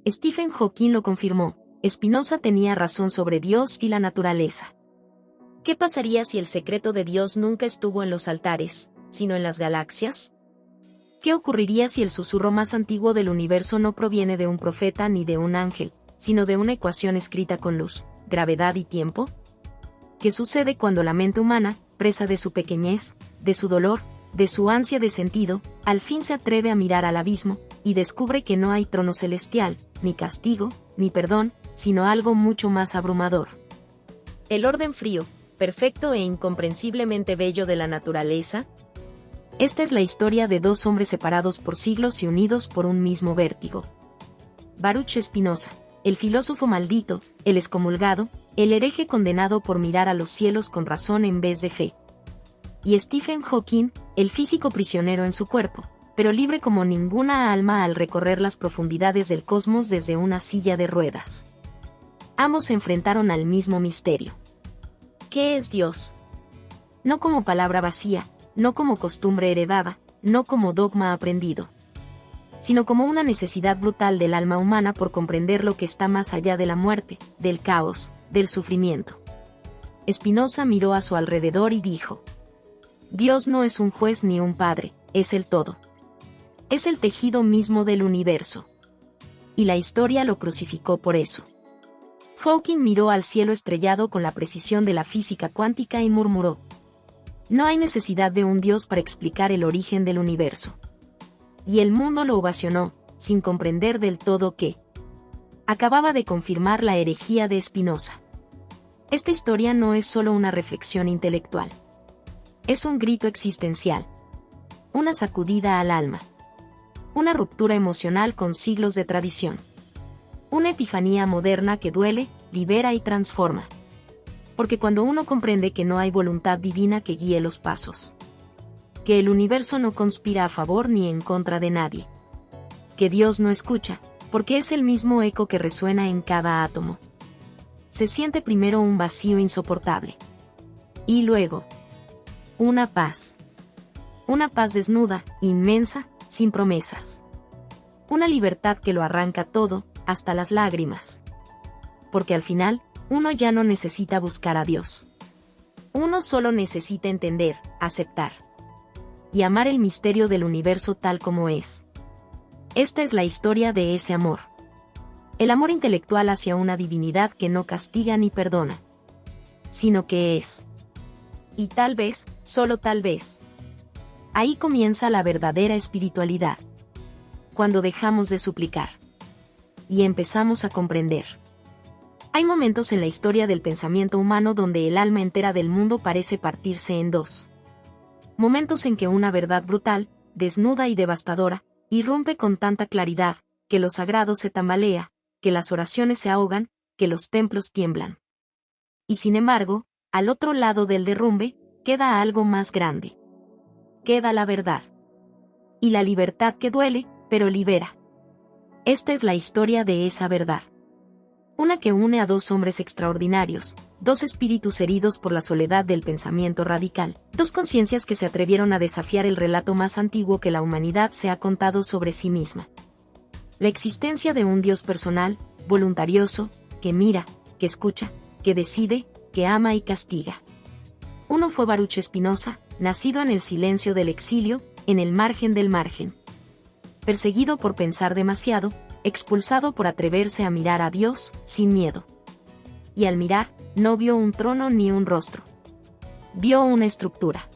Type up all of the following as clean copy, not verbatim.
Stephen Hawking lo confirmó. Spinoza tenía razón sobre Dios y la naturaleza. ¿Qué pasaría si el secreto de Dios nunca estuvo en los altares, sino en las galaxias? ¿Qué ocurriría si el susurro más antiguo del universo no proviene de un profeta ni de un ángel, sino de una ecuación escrita con luz, gravedad y tiempo? ¿Qué sucede cuando la mente humana, presa de su pequeñez, de su dolor, de su ansia de sentido, al fin se atreve a mirar al abismo, y descubre que no hay trono celestial, ni castigo, ni perdón, sino algo mucho más abrumador? El orden frío, perfecto e incomprensiblemente bello de la naturaleza. Esta es la historia de dos hombres separados por siglos y unidos por un mismo vértigo. Baruch Spinoza, el filósofo maldito, el excomulgado, el hereje condenado por mirar a los cielos con razón en vez de fe. Y Stephen Hawking, el físico prisionero en su cuerpo, pero libre como ninguna alma al recorrer las profundidades del cosmos desde una silla de ruedas. Ambos se enfrentaron al mismo misterio. ¿Qué es Dios? No como palabra vacía, no como costumbre heredada, no como dogma aprendido, sino como una necesidad brutal del alma humana por comprender lo que está más allá de la muerte, del caos, del sufrimiento. Spinoza miró a su alrededor y dijo: Dios no es un juez ni un padre, es el todo. Es el tejido mismo del universo. Y la historia lo crucificó por eso. Hawking miró al cielo estrellado con la precisión de la física cuántica y murmuró: no hay necesidad de un Dios para explicar el origen del universo. Y el mundo lo ovacionó, sin comprender del todo que acababa de confirmar la herejía de Spinoza. Esta historia no es solo una reflexión intelectual. Es un grito existencial. Una sacudida al alma. Una ruptura emocional con siglos de tradición. Una epifanía moderna que duele, libera y transforma. Porque cuando uno comprende que no hay voluntad divina que guíe los pasos, que el universo no conspira a favor ni en contra de nadie, que Dios no escucha, porque es el mismo eco que resuena en cada átomo, se siente primero un vacío insoportable. Y luego, una paz. Una paz desnuda, inmensa, sin promesas. Una libertad que lo arranca todo, hasta las lágrimas. Porque al final, uno ya no necesita buscar a Dios. Uno solo necesita entender, aceptar y amar el misterio del universo tal como es. Esta es la historia de ese amor. El amor intelectual hacia una divinidad que no castiga ni perdona, sino que es. Y tal vez, solo tal vez, ahí comienza la verdadera espiritualidad. Cuando dejamos de suplicar y empezamos a comprender. Hay momentos en la historia del pensamiento humano donde el alma entera del mundo parece partirse en dos. Momentos en que una verdad brutal, desnuda y devastadora, irrumpe con tanta claridad, que lo sagrado se tambalea, que las oraciones se ahogan, que los templos tiemblan. Y sin embargo, al otro lado del derrumbe, queda algo más grande. Queda la verdad. Y la libertad que duele, pero libera. Esta es la historia de esa verdad. Una que une a dos hombres extraordinarios, dos espíritus heridos por la soledad del pensamiento radical, dos conciencias que se atrevieron a desafiar el relato más antiguo que la humanidad se ha contado sobre sí misma. La existencia de un Dios personal, voluntarioso, que mira, que escucha, que decide, que ama y castiga. Uno fue Baruch Spinoza, nacido en el silencio del exilio, en el margen del margen. Perseguido por pensar demasiado, expulsado por atreverse a mirar a Dios, sin miedo. Y al mirar, no vio un trono ni un rostro. Vio una estructura.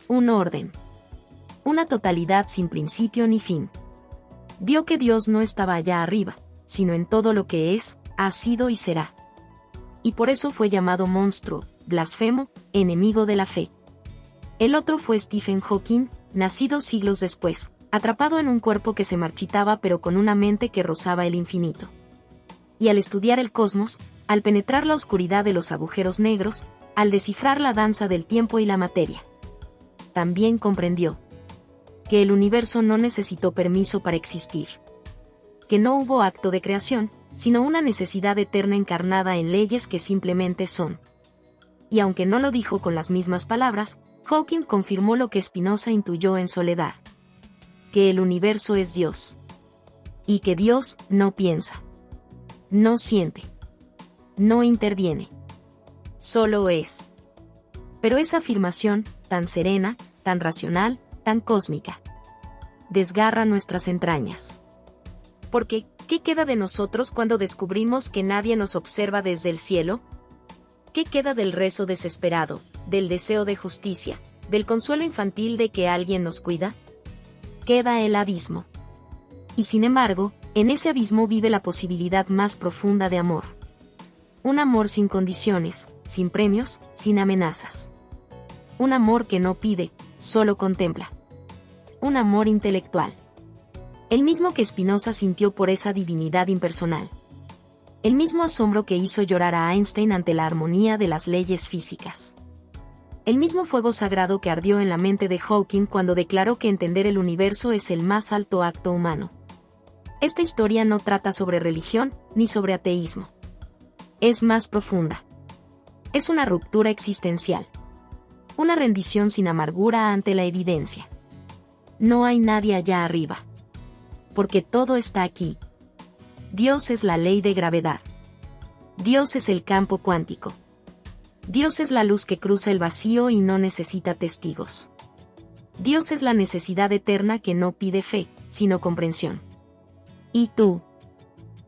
Un orden. Una totalidad sin principio ni fin. Vio que Dios no estaba allá arriba, sino en todo lo que es, ha sido y será. Y por eso fue llamado monstruo, blasfemo, enemigo de la fe. El otro fue Stephen Hawking, nacido siglos después, atrapado en un cuerpo que se marchitaba pero con una mente que rozaba el infinito. Y al estudiar el cosmos, al penetrar la oscuridad de los agujeros negros, al descifrar la danza del tiempo y la materia, también comprendió que el universo no necesitó permiso para existir. Que no hubo acto de creación, sino una necesidad eterna encarnada en leyes que simplemente son. Y aunque no lo dijo con las mismas palabras, Hawking confirmó lo que Spinoza intuyó en soledad. Que el universo es Dios. Y que Dios no piensa, no siente, no interviene, solo es. Pero esa afirmación, tan serena, tan racional, tan cósmica, desgarra nuestras entrañas. Porque, ¿qué queda de nosotros cuando descubrimos que nadie nos observa desde el cielo? ¿Qué queda del rezo desesperado, del deseo de justicia, del consuelo infantil de que alguien nos cuida? Queda el abismo. Y sin embargo, en ese abismo vive la posibilidad más profunda de amor. Un amor sin condiciones, sin premios, sin amenazas. Un amor que no pide, solo contempla. Un amor intelectual. El mismo que Spinoza sintió por esa divinidad impersonal. El mismo asombro que hizo llorar a Einstein ante la armonía de las leyes físicas. El mismo fuego sagrado que ardió en la mente de Hawking cuando declaró que entender el universo es el más alto acto humano. Esta historia no trata sobre religión, ni sobre ateísmo. Es más profunda. Es una ruptura existencial. Una rendición sin amargura ante la evidencia. No hay nadie allá arriba. Porque todo está aquí. Dios es la ley de gravedad. Dios es el campo cuántico. Dios es la luz que cruza el vacío y no necesita testigos. Dios es la necesidad eterna que no pide fe, sino comprensión. ¿Y tú?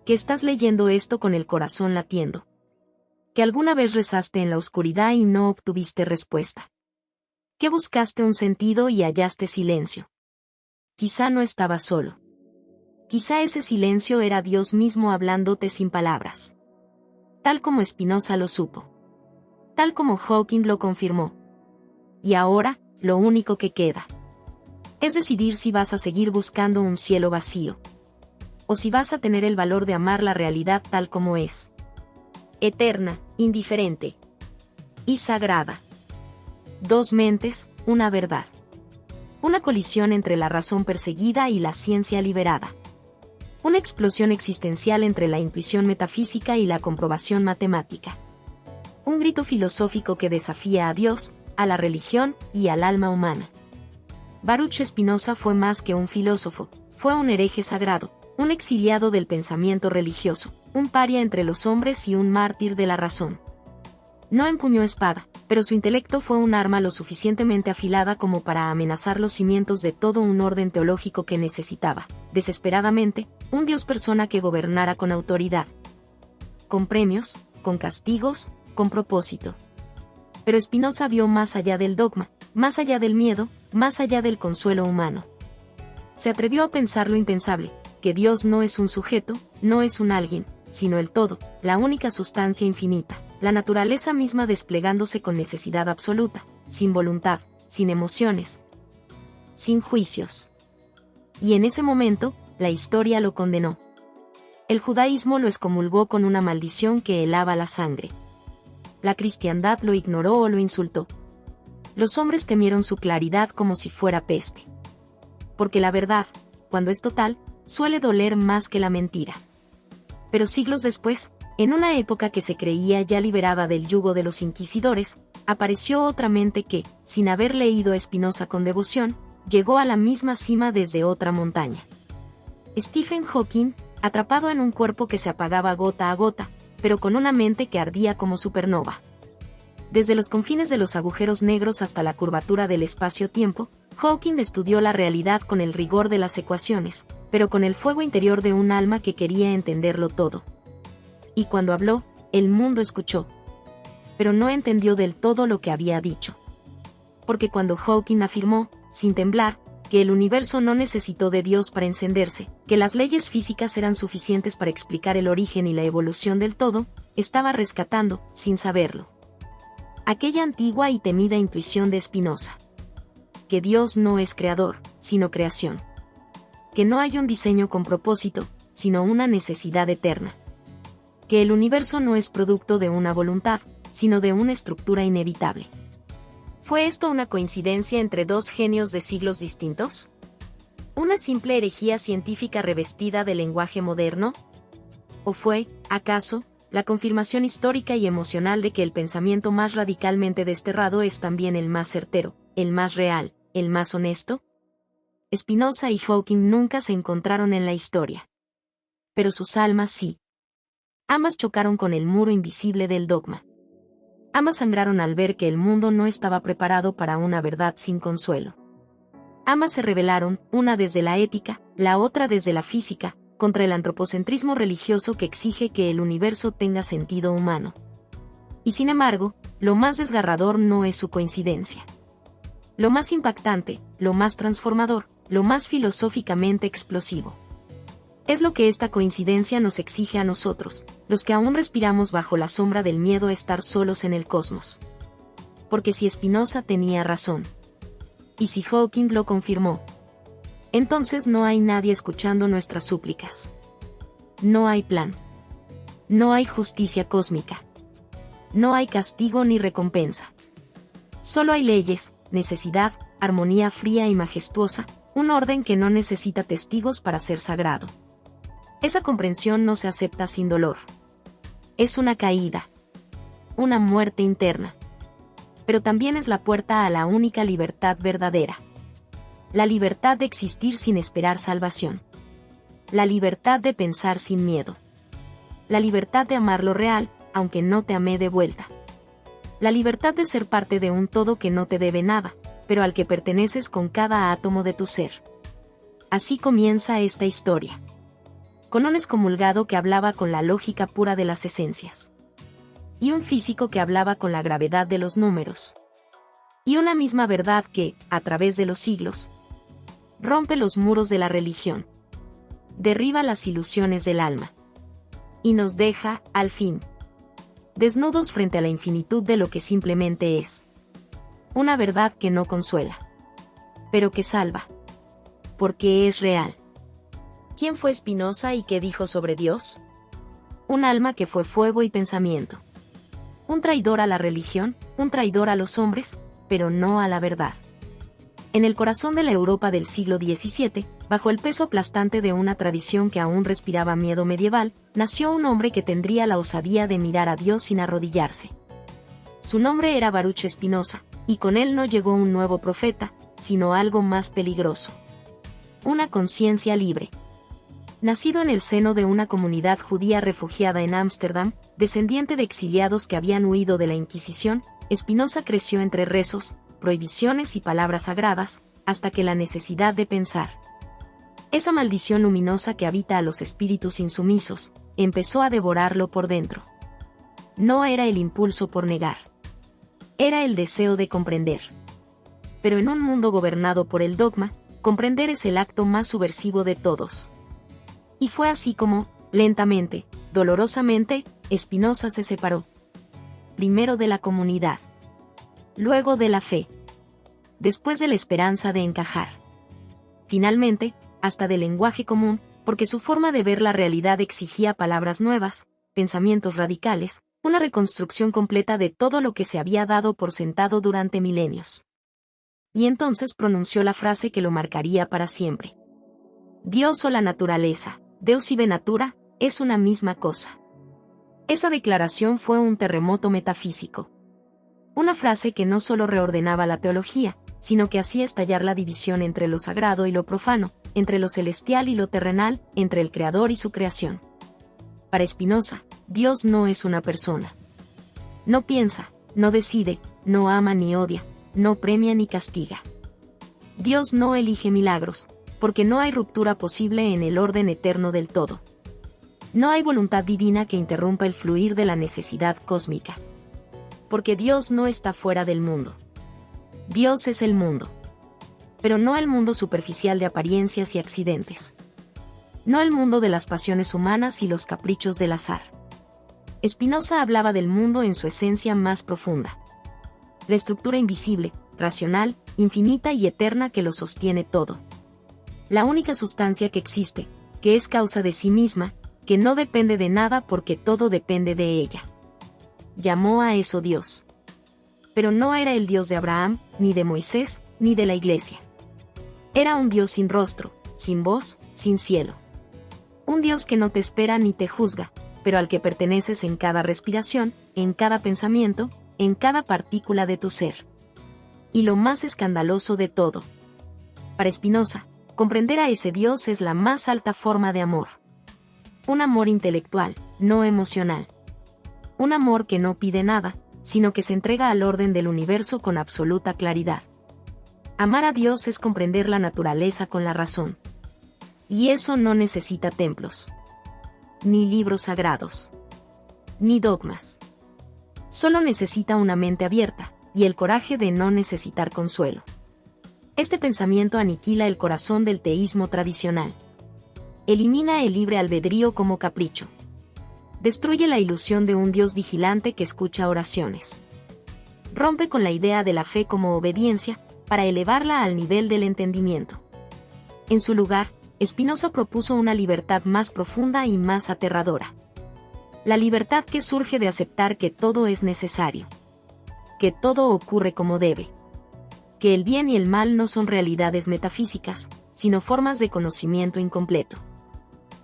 Que estás leyendo esto con el corazón latiendo. Que alguna vez rezaste en la oscuridad y no obtuviste respuesta. Que buscaste un sentido y hallaste silencio. Quizá no estabas solo. Quizá ese silencio era Dios mismo hablándote sin palabras. Tal como Spinoza lo supo. Tal como Hawking lo confirmó. Y ahora, lo único que queda es decidir si vas a seguir buscando un cielo vacío. O si vas a tener el valor de amar la realidad tal como es. Eterna, indiferente y sagrada. Dos mentes, una verdad. Una colisión entre la razón perseguida y la ciencia liberada. Una explosión existencial entre la intuición metafísica y la comprobación matemática. Un grito filosófico que desafía a Dios, a la religión y al alma humana. Baruch Spinoza fue más que un filósofo, fue un hereje sagrado, un exiliado del pensamiento religioso, un paria entre los hombres y un mártir de la razón. No empuñó espada, pero su intelecto fue un arma lo suficientemente afilada como para amenazar los cimientos de todo un orden teológico que necesitaba, desesperadamente, un Dios persona que gobernara con autoridad. Con premios, con castigos, con propósito. Pero Spinoza vio más allá del dogma, más allá del miedo, más allá del consuelo humano. Se atrevió a pensar lo impensable, que Dios no es un sujeto, no es un alguien, sino el todo, la única sustancia infinita, la naturaleza misma desplegándose con necesidad absoluta, sin voluntad, sin emociones, sin juicios. Y en ese momento, la historia lo condenó. El judaísmo lo excomulgó con una maldición que helaba la sangre. La cristiandad lo ignoró o lo insultó. Los hombres temieron su claridad como si fuera peste. Porque la verdad, cuando es total, suele doler más que la mentira. Pero siglos después, en una época que se creía ya liberada del yugo de los inquisidores, apareció otra mente que, sin haber leído a Spinoza con devoción, llegó a la misma cima desde otra montaña. Stephen Hawking, atrapado en un cuerpo que se apagaba gota a gota, pero con una mente que ardía como supernova. Desde los confines de los agujeros negros hasta la curvatura del espacio-tiempo, Hawking estudió la realidad con el rigor de las ecuaciones, pero con el fuego interior de un alma que quería entenderlo todo. Y cuando habló, el mundo escuchó. Pero no entendió del todo lo que había dicho. Porque cuando Hawking afirmó, sin temblar, que el universo no necesitó de Dios para encenderse, que las leyes físicas eran suficientes para explicar el origen y la evolución del todo, estaba rescatando, sin saberlo, aquella antigua y temida intuición de Spinoza. Que Dios no es creador, sino creación. Que no hay un diseño con propósito, sino una necesidad eterna. Que el universo no es producto de una voluntad, sino de una estructura inevitable. ¿Fue esto una coincidencia entre dos genios de siglos distintos? ¿Una simple herejía científica revestida de lenguaje moderno? ¿O fue, acaso, la confirmación histórica y emocional de que el pensamiento más radicalmente desterrado es también el más certero, el más real, el más honesto? Spinoza y Hawking nunca se encontraron en la historia. pero sus almas sí. Ambas chocaron con el muro invisible del dogma. Ambas sangraron al ver que el mundo no estaba preparado para una verdad sin consuelo. Ambas se rebelaron, una desde la ética, la otra desde la física, contra el antropocentrismo religioso que exige que el universo tenga sentido humano. Y sin embargo, lo más desgarrador no es su coincidencia. Lo más impactante, lo más transformador, lo más filosóficamente explosivo. Es lo que esta coincidencia nos exige a nosotros, los que aún respiramos bajo la sombra del miedo a estar solos en el cosmos. Porque si Spinoza tenía razón, y si Hawking lo confirmó, entonces no hay nadie escuchando nuestras súplicas. No hay plan. No hay justicia cósmica. No hay castigo ni recompensa. Solo hay leyes, necesidad, armonía fría y majestuosa, un orden que no necesita testigos para ser sagrado. Esa comprensión no se acepta sin dolor. Es una caída. Una muerte interna. Pero también es la puerta a la única libertad verdadera. La libertad de existir sin esperar salvación. La libertad de pensar sin miedo. La libertad de amar lo real, aunque no te amé de vuelta. La libertad de ser parte de un todo que no te debe nada, pero al que perteneces con cada átomo de tu ser. Así comienza esta historia. Con un excomulgado que hablaba con la lógica pura de las esencias. Y un físico que hablaba con la gravedad de los números. Y una misma verdad que, a través de los siglos, rompe los muros de la religión. Derriba las ilusiones del alma. Y nos deja, al fin, desnudos frente a la infinitud de lo que simplemente es. Una verdad que no consuela, pero que salva. Porque es real. ¿Quién fue Spinoza y qué dijo sobre Dios? Un alma que fue fuego y pensamiento. Un traidor a la religión, un traidor a los hombres, pero no a la verdad. En el corazón de la Europa del siglo XVII, bajo el peso aplastante de una tradición que aún respiraba miedo medieval, nació un hombre que tendría la osadía de mirar a Dios sin arrodillarse. Su nombre era Baruch Spinoza, y con él no llegó un nuevo profeta, sino algo más peligroso. Una conciencia libre. Nacido en el seno de una comunidad judía refugiada en Ámsterdam, descendiente de exiliados que habían huido de la Inquisición, Spinoza creció entre rezos, prohibiciones y palabras sagradas, hasta que la necesidad de pensar, esa maldición luminosa que habita a los espíritus insumisos, empezó a devorarlo por dentro. No era el impulso por negar. Era el deseo de comprender. Pero en un mundo gobernado por el dogma, comprender es el acto más subversivo de todos. Y fue así como, lentamente, dolorosamente, Spinoza se separó. Primero de la comunidad. Luego de la fe. Después de la esperanza de encajar. Finalmente, hasta del lenguaje común, porque su forma de ver la realidad exigía palabras nuevas, pensamientos radicales, una reconstrucción completa de todo lo que se había dado por sentado durante milenios. Y entonces pronunció la frase que lo marcaría para siempre. Dios o la naturaleza, Deus ibe natura, es una misma cosa. Esa declaración fue un terremoto metafísico. Una frase que no solo reordenaba la teología, sino que hacía estallar la división entre lo sagrado y lo profano, entre lo celestial y lo terrenal, entre el creador y su creación. Para Spinoza, Dios no es una persona. No piensa, no decide, no ama ni odia, no premia ni castiga. Dios no elige milagros, porque no hay ruptura posible en el orden eterno del todo. No hay voluntad divina que interrumpa el fluir de la necesidad cósmica. Porque Dios no está fuera del mundo. Dios es el mundo. Pero no el mundo superficial de apariencias y accidentes. No el mundo de las pasiones humanas y los caprichos del azar. Spinoza hablaba del mundo en su esencia más profunda. La estructura invisible, racional, infinita y eterna que lo sostiene todo. La única sustancia que existe, que es causa de sí misma, que no depende de nada porque todo depende de ella. Llamó a eso Dios. Pero no era el Dios de Abraham, ni de Moisés, ni de la Iglesia. Era un Dios sin rostro, sin voz, sin cielo. Un Dios que no te espera ni te juzga, pero al que perteneces en cada respiración, en cada pensamiento, en cada partícula de tu ser. Y lo más escandaloso de todo. Para Spinoza, comprender a ese Dios es la más alta forma de amor. Un amor intelectual, no emocional. Un amor que no pide nada, sino que se entrega al orden del universo con absoluta claridad. Amar a Dios es comprender la naturaleza con la razón. Y eso no necesita templos, ni libros sagrados, ni dogmas. Solo necesita una mente abierta, y el coraje de no necesitar consuelo. Este pensamiento aniquila el corazón del teísmo tradicional. Elimina el libre albedrío como capricho. Destruye la ilusión de un Dios vigilante que escucha oraciones. Rompe con la idea de la fe como obediencia, para elevarla al nivel del entendimiento. En su lugar, Spinoza propuso una libertad más profunda y más aterradora. La libertad que surge de aceptar que todo es necesario. Que todo ocurre como debe. Que el bien y el mal no son realidades metafísicas, sino formas de conocimiento incompleto.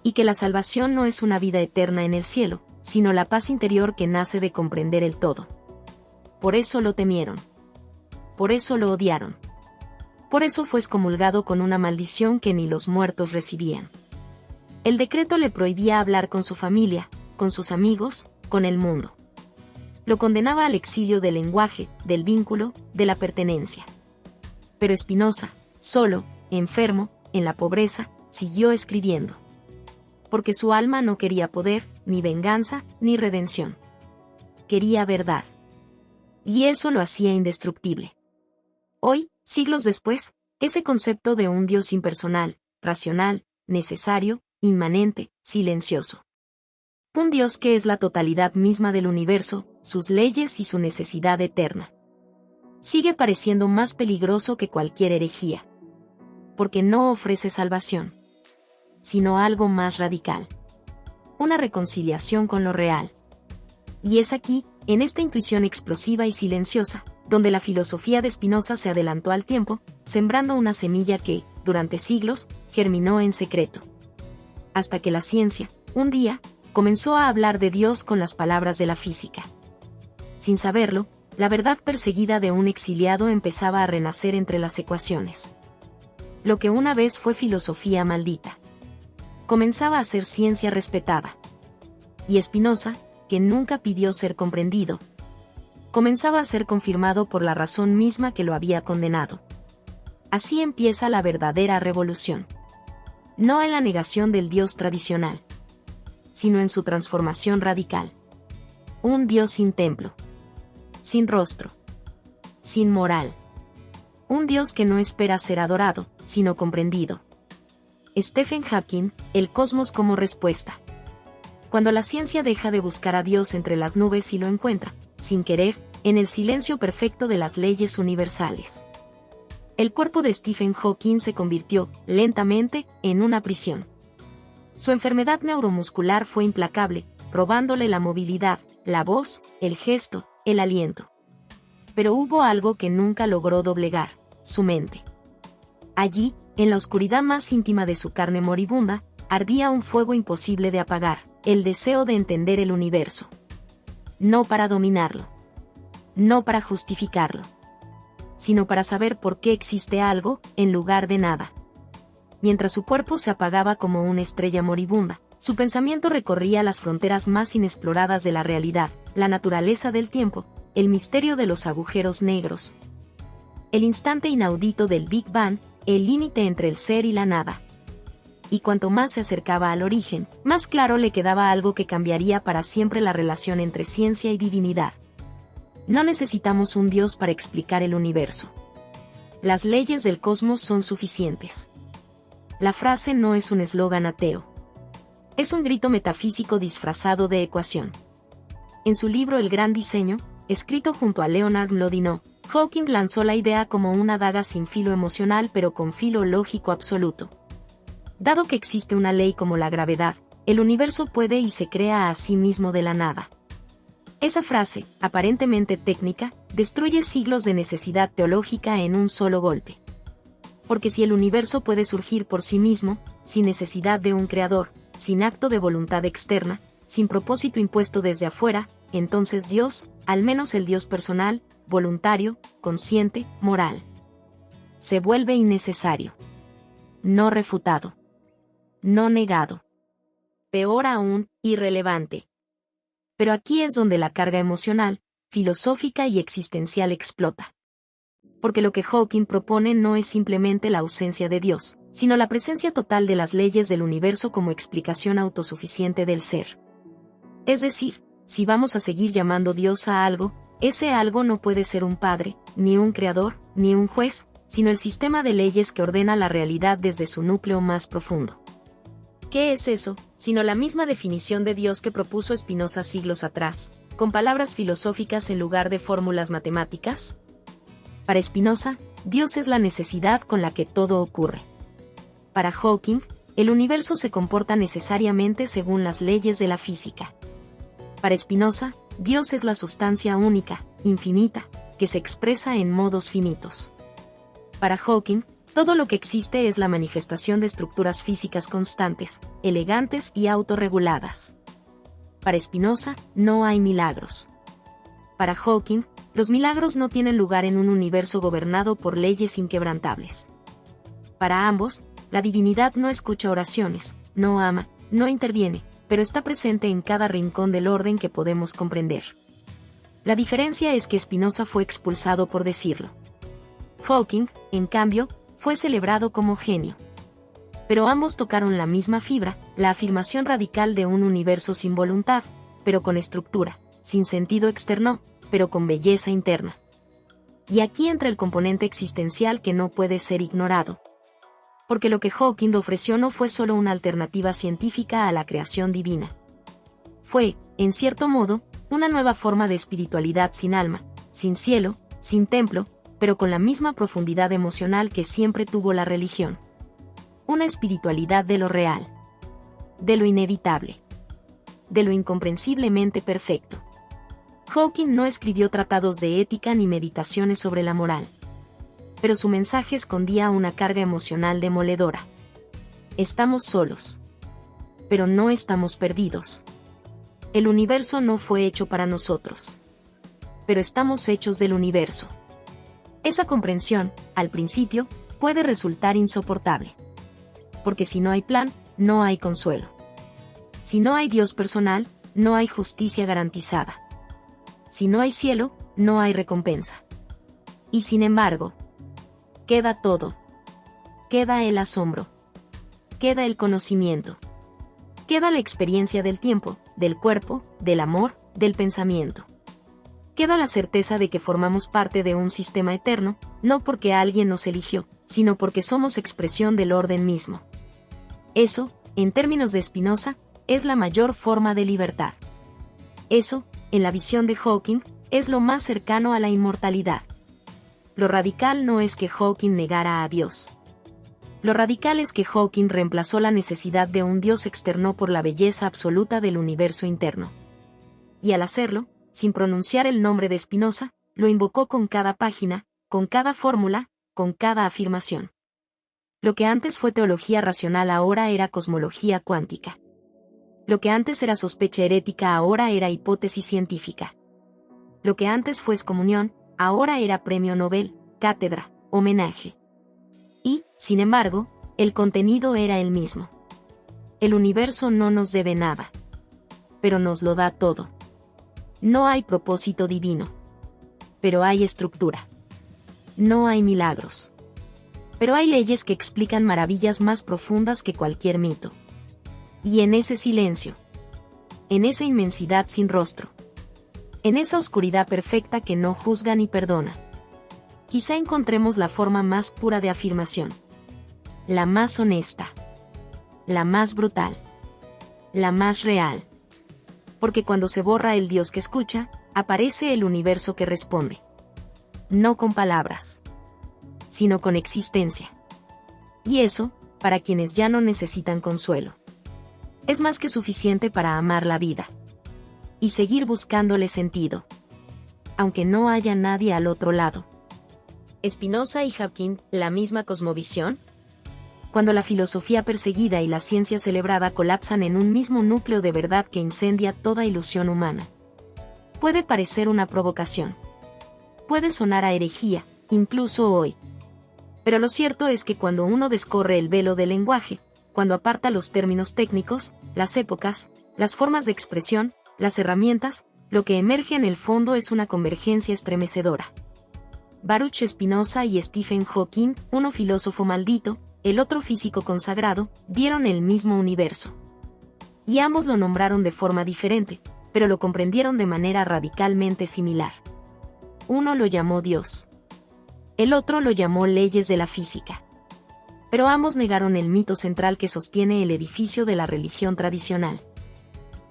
Y que la salvación no es una vida eterna en el cielo, sino la paz interior que nace de comprender el todo. Por eso lo temieron. Por eso lo odiaron. Por eso fue excomulgado con una maldición que ni los muertos recibían. El decreto le prohibía hablar con su familia, con sus amigos, con el mundo. Lo condenaba al exilio del lenguaje, del vínculo, de la pertenencia. Pero Spinoza, solo, enfermo, en la pobreza, siguió escribiendo. Porque su alma no quería poder, ni venganza, ni redención. Quería verdad. Y eso lo hacía indestructible. Hoy, siglos después, ese concepto de un Dios impersonal, racional, necesario, inmanente, silencioso. Un Dios que es la totalidad misma del universo, sus leyes y su necesidad eterna. Sigue pareciendo más peligroso que cualquier herejía. Porque no ofrece salvación, sino algo más radical. Una reconciliación con lo real. Y es aquí, en esta intuición explosiva y silenciosa, donde la filosofía de Spinoza se adelantó al tiempo, sembrando una semilla que, durante siglos, germinó en secreto. Hasta que la ciencia, un día, comenzó a hablar de Dios con las palabras de la física. Sin saberlo, la verdad perseguida de un exiliado empezaba a renacer entre las ecuaciones. Lo que una vez fue filosofía maldita, comenzaba a ser ciencia respetada. Y Spinoza, que nunca pidió ser comprendido, comenzaba a ser confirmado por la razón misma que lo había condenado. Así empieza la verdadera revolución. No en la negación del Dios tradicional, sino en su transformación radical. Un Dios sin templo, sin rostro, sin moral. Un Dios que no espera ser adorado, sino comprendido. Stephen Hawking, El cosmos como respuesta. Cuando la ciencia deja de buscar a Dios entre las nubes y lo encuentra, sin querer, en el silencio perfecto de las leyes universales. El cuerpo de Stephen Hawking se convirtió, lentamente, en una prisión. Su enfermedad neuromuscular fue implacable, robándole la movilidad, la voz, el gesto, el aliento. Pero hubo algo que nunca logró doblegar, su mente. Allí, en la oscuridad más íntima de su carne moribunda, ardía un fuego imposible de apagar, el deseo de entender el universo. No para dominarlo. No para justificarlo. Sino para saber por qué existe algo, en lugar de nada. Mientras su cuerpo se apagaba como una estrella moribunda, su pensamiento recorría las fronteras más inexploradas de la realidad, la naturaleza del tiempo, el misterio de los agujeros negros. El instante inaudito del Big Bang, el límite entre el ser y la nada. Y cuanto más se acercaba al origen, más claro le quedaba algo que cambiaría para siempre la relación entre ciencia y divinidad. No necesitamos un Dios para explicar el universo. Las leyes del cosmos son suficientes. La frase no es un eslogan ateo. Es un grito metafísico disfrazado de ecuación. En su libro El Gran Diseño, escrito junto a Leonard Mlodinow, Hawking lanzó la idea como una daga sin filo emocional pero con filo lógico absoluto. Dado que existe una ley como la gravedad, el universo puede y se crea a sí mismo de la nada. Esa frase, aparentemente técnica, destruye siglos de necesidad teológica en un solo golpe. Porque si el universo puede surgir por sí mismo, sin necesidad de un creador, sin acto de voluntad externa, sin propósito impuesto desde afuera, entonces Dios, al menos el Dios personal, voluntario, consciente, moral, se vuelve innecesario. No refutado. No negado. peor aún, irrelevante. Pero aquí es donde la carga emocional, filosófica y existencial explota. Porque lo que Hawking propone no es simplemente la ausencia de Dios, sino la presencia total de las leyes del universo como explicación autosuficiente del ser. Es decir, si vamos a seguir llamando Dios a algo, ese algo no puede ser un padre, ni un creador, ni un juez, sino el sistema de leyes que ordena la realidad desde su núcleo más profundo. ¿Qué es eso, sino la misma definición de Dios que propuso Spinoza siglos atrás, con palabras filosóficas en lugar de fórmulas matemáticas? Para Spinoza, Dios es la necesidad con la que todo ocurre. Para Hawking, el universo se comporta necesariamente según las leyes de la física. Para Spinoza, Dios es la sustancia única, infinita, que se expresa en modos finitos. Para Hawking, todo lo que existe es la manifestación de estructuras físicas constantes, elegantes y autorreguladas. Para Spinoza, no hay milagros. Para Hawking, los milagros no tienen lugar en un universo gobernado por leyes inquebrantables. Para ambos, la divinidad no escucha oraciones, no ama, no interviene, pero está presente en cada rincón del orden que podemos comprender. La diferencia es que Spinoza fue expulsado por decirlo. Hawking, en cambio, fue celebrado como genio. Pero ambos tocaron la misma fibra, la afirmación radical de un universo sin voluntad, pero con estructura, sin sentido externo, pero con belleza interna. Y aquí entra el componente existencial que no puede ser ignorado. Porque lo que Hawking ofreció no fue solo una alternativa científica a la creación divina. Fue, en cierto modo, una nueva forma de espiritualidad sin alma, sin cielo, sin templo, pero con la misma profundidad emocional que siempre tuvo la religión. Una espiritualidad de lo real, de lo inevitable, de lo incomprensiblemente perfecto. Hawking no escribió tratados de ética ni meditaciones sobre la moral. Pero su mensaje escondía una carga emocional demoledora. Estamos solos. Pero no estamos perdidos. El universo no fue hecho para nosotros. Pero estamos hechos del universo. Esa comprensión, al principio, puede resultar insoportable. Porque si no hay plan, no hay consuelo. Si no hay Dios personal, no hay justicia garantizada. Si no hay cielo, no hay recompensa. Y sin embargo, queda todo. Queda el asombro. Queda el conocimiento. Queda la experiencia del tiempo, del cuerpo, del amor, del pensamiento. Queda la certeza de que formamos parte de un sistema eterno, no porque alguien nos eligió, sino porque somos expresión del orden mismo. Eso, en términos de Spinoza, es la mayor forma de libertad. Eso, en la visión de Hawking, es lo más cercano a la inmortalidad. Lo radical no es que Hawking negara a Dios. Lo radical es que Hawking reemplazó la necesidad de un Dios externo por la belleza absoluta del universo interno. Y al hacerlo, sin pronunciar el nombre de Spinoza, lo invocó con cada página, con cada fórmula, con cada afirmación. Lo que antes fue teología racional ahora era cosmología cuántica. Lo que antes era sospecha herética ahora era hipótesis científica. Lo que antes fue excomunión, ahora era premio Nobel, cátedra, homenaje. Y, sin embargo, el contenido era el mismo. El universo no nos debe nada. Pero nos lo da todo. No hay propósito divino. Pero hay estructura. No hay milagros. Pero hay leyes que explican maravillas más profundas que cualquier mito. Y en ese silencio, en esa inmensidad sin rostro, en esa oscuridad perfecta que no juzga ni perdona, quizá encontremos la forma más pura de afirmación, la más honesta, la más brutal, la más real. Porque cuando se borra el Dios que escucha, aparece el universo que responde. No con palabras, sino con existencia. Y eso, para quienes ya no necesitan consuelo, es más que suficiente para amar la vida y seguir buscándole sentido, aunque no haya nadie al otro lado. ¿Spinoza y Hawking, la misma cosmovisión? Cuando la filosofía perseguida y la ciencia celebrada colapsan en un mismo núcleo de verdad que incendia toda ilusión humana. Puede parecer una provocación. Puede sonar a herejía, incluso hoy. Pero lo cierto es que cuando uno descorre el velo del lenguaje, cuando aparta los términos técnicos, las épocas, las formas de expresión, las herramientas, lo que emerge en el fondo es una convergencia estremecedora. Baruch Spinoza y Stephen Hawking, uno filósofo maldito, el otro físico consagrado, vieron el mismo universo. Y ambos lo nombraron de forma diferente, pero lo comprendieron de manera radicalmente similar. Uno lo llamó Dios. El otro lo llamó leyes de la física. Pero ambos negaron el mito central que sostiene el edificio de la religión tradicional.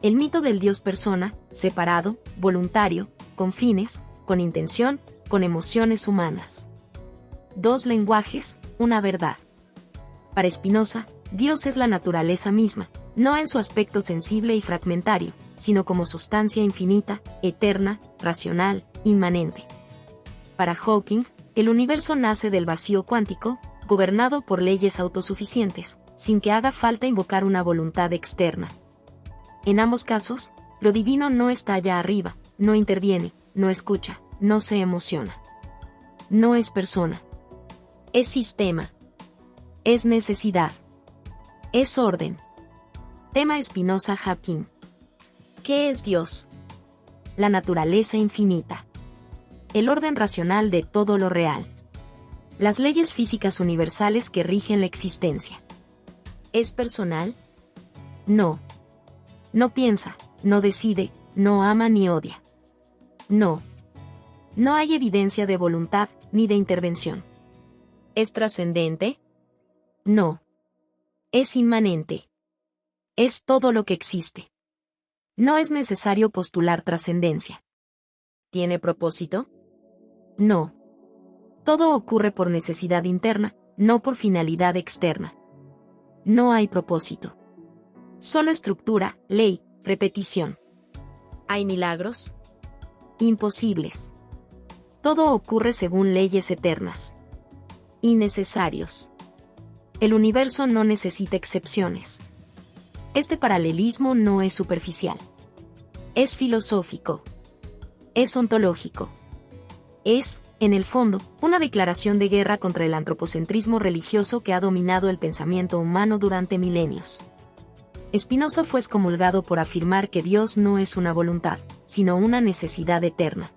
El mito del Dios persona, separado, voluntario, con fines, con intención, con emociones humanas. Dos lenguajes, una verdad. Para Spinoza, Dios es la naturaleza misma, no en su aspecto sensible y fragmentario, sino como sustancia infinita, eterna, racional, inmanente. Para Hawking, el universo nace del vacío cuántico, gobernado por leyes autosuficientes, sin que haga falta invocar una voluntad externa. En ambos casos, lo divino no está allá arriba, no interviene, no escucha, no se emociona. No es persona. Es sistema. Es necesidad. Es orden. Tema Spinoza Hawking. ¿Qué es Dios? La naturaleza infinita. El orden racional de todo lo real. Las leyes físicas universales que rigen la existencia. ¿Es personal? No. No piensa, no decide, no ama ni odia. No. No hay evidencia de voluntad, ni de intervención. ¿Es trascendente? No. Es inmanente. Es todo lo que existe. No es necesario postular trascendencia. ¿Tiene propósito? No. Todo ocurre por necesidad interna, no por finalidad externa. No hay propósito. Solo estructura, ley, repetición. ¿Hay milagros? Imposibles. Todo ocurre según leyes eternas. Innecesarios. El universo no necesita excepciones. Este paralelismo no es superficial. Es filosófico. Es ontológico. Es, en el fondo, una declaración de guerra contra el antropocentrismo religioso que ha dominado el pensamiento humano durante milenios. Spinoza fue excomulgado por afirmar que Dios no es una voluntad, sino una necesidad eterna.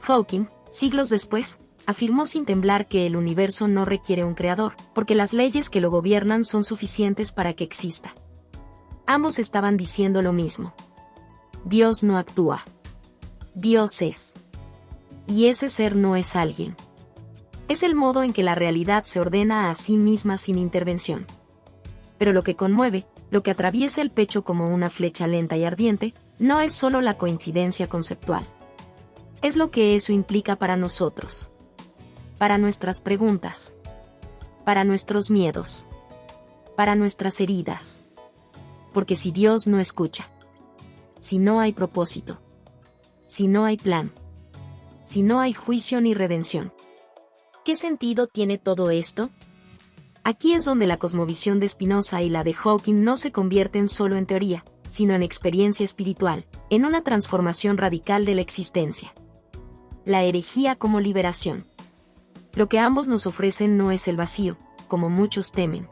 Hawking, siglos después, afirmó sin temblar que el universo no requiere un creador, porque las leyes que lo gobiernan son suficientes para que exista. Ambos estaban diciendo lo mismo. Dios no actúa. Dios es. Y ese ser no es alguien. Es el modo en que la realidad se ordena a sí misma sin intervención. Pero lo que conmueve, lo que atraviesa el pecho como una flecha lenta y ardiente, no es solo la coincidencia conceptual. Es lo que eso implica para nosotros. Para nuestras preguntas. Para nuestros miedos. Para nuestras heridas. Porque si Dios no escucha, si no hay propósito, si no hay plan, si no hay juicio ni redención, ¿qué sentido tiene todo esto? Aquí es donde la cosmovisión de Spinoza y la de Hawking no se convierten solo en teoría, sino en experiencia espiritual, en una transformación radical de la existencia. La herejía como liberación. Lo que ambos nos ofrecen no es el vacío, como muchos temen.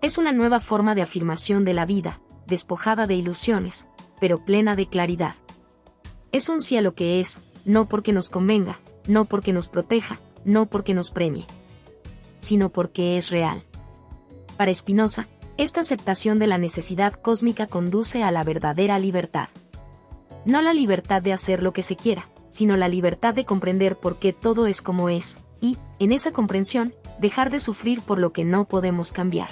Es una nueva forma de afirmación de la vida, despojada de ilusiones, pero plena de claridad. Es un sí a lo que es, no porque nos convenga, no porque nos proteja, no porque nos premie, sino porque es real. Para Spinoza, esta aceptación de la necesidad cósmica conduce a la verdadera libertad. No la libertad de hacer lo que se quiera, sino la libertad de comprender por qué todo es como es, y, en esa comprensión, dejar de sufrir por lo que no podemos cambiar.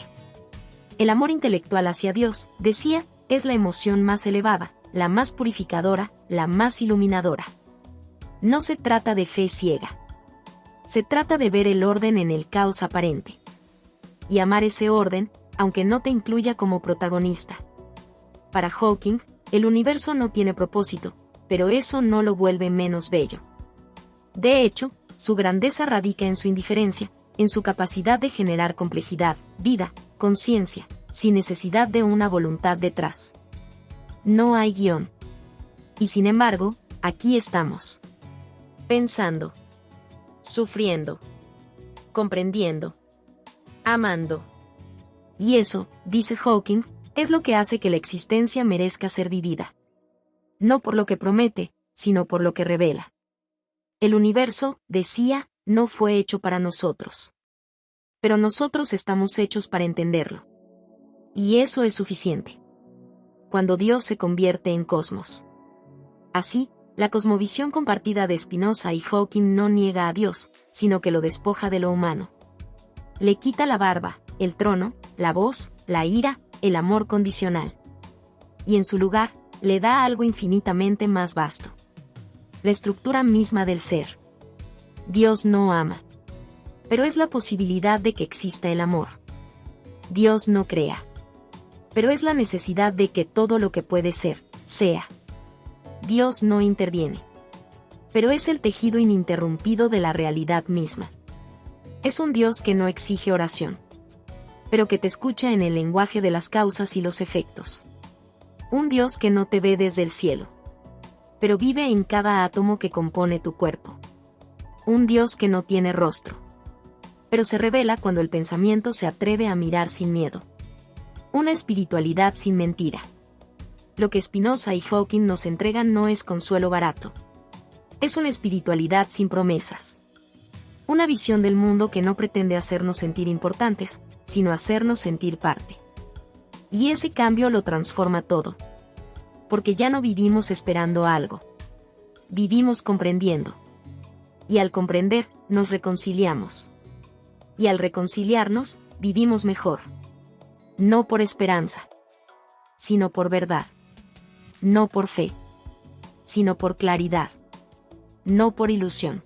El amor intelectual hacia Dios, decía, es la emoción más elevada, la más purificadora, la más iluminadora. No se trata de fe ciega. Se trata de ver el orden en el caos aparente. Y amar ese orden, aunque no te incluya como protagonista. Para Hawking, el universo no tiene propósito, pero eso no lo vuelve menos bello. De hecho, su grandeza radica en su indiferencia, en su capacidad de generar complejidad, vida, conciencia, sin necesidad de una voluntad detrás. No hay guión. Y sin embargo, aquí estamos. Pensando. Sufriendo. Comprendiendo. Amando. Y eso, dice Hawking, es lo que hace que la existencia merezca ser vivida. No por lo que promete, sino por lo que revela. El universo, decía, no fue hecho para nosotros. Pero nosotros estamos hechos para entenderlo. Y eso es suficiente. Cuando Dios se convierte en cosmos. Así, la cosmovisión compartida de Spinoza y Hawking no niega a Dios, sino que lo despoja de lo humano. Le quita la barba, el trono, la voz, la ira, el amor condicional. Y en su lugar, le da algo infinitamente más vasto. La estructura misma del ser. Dios no ama. Pero es la posibilidad de que exista el amor. Dios no crea. Pero es la necesidad de que todo lo que puede ser, sea. Dios no interviene. Pero es el tejido ininterrumpido de la realidad misma. Es un Dios que no exige oración. Pero que te escucha en el lenguaje de las causas y los efectos. Un Dios que no te ve desde el cielo. Pero vive en cada átomo que compone tu cuerpo. Un Dios que no tiene rostro. Pero se revela cuando el pensamiento se atreve a mirar sin miedo. Una espiritualidad sin mentira. Lo que Spinoza y Hawking nos entregan no es consuelo barato. Es una espiritualidad sin promesas. Una visión del mundo que no pretende hacernos sentir importantes, sino hacernos sentir parte. Y ese cambio lo transforma todo. Porque ya no vivimos esperando algo. Vivimos comprendiendo. Y al comprender, nos reconciliamos. Y al reconciliarnos, vivimos mejor. No por esperanza, sino por verdad. No por fe, sino por claridad. No por ilusión,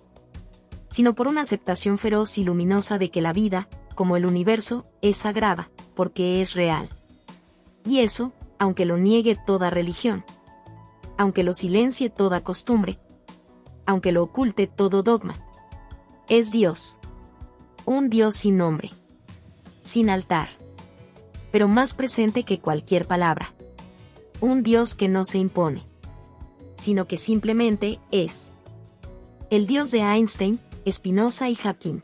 sino por una aceptación feroz y luminosa de que la vida, como el universo, es sagrada, porque es real. Y eso, aunque lo niegue toda religión, aunque lo silencie toda costumbre, aunque lo oculte todo dogma, es Dios. Un Dios sin nombre, sin altar, pero más presente que cualquier palabra. Un Dios que no se impone, sino que simplemente es. El Dios de Einstein, Spinoza y Hawking.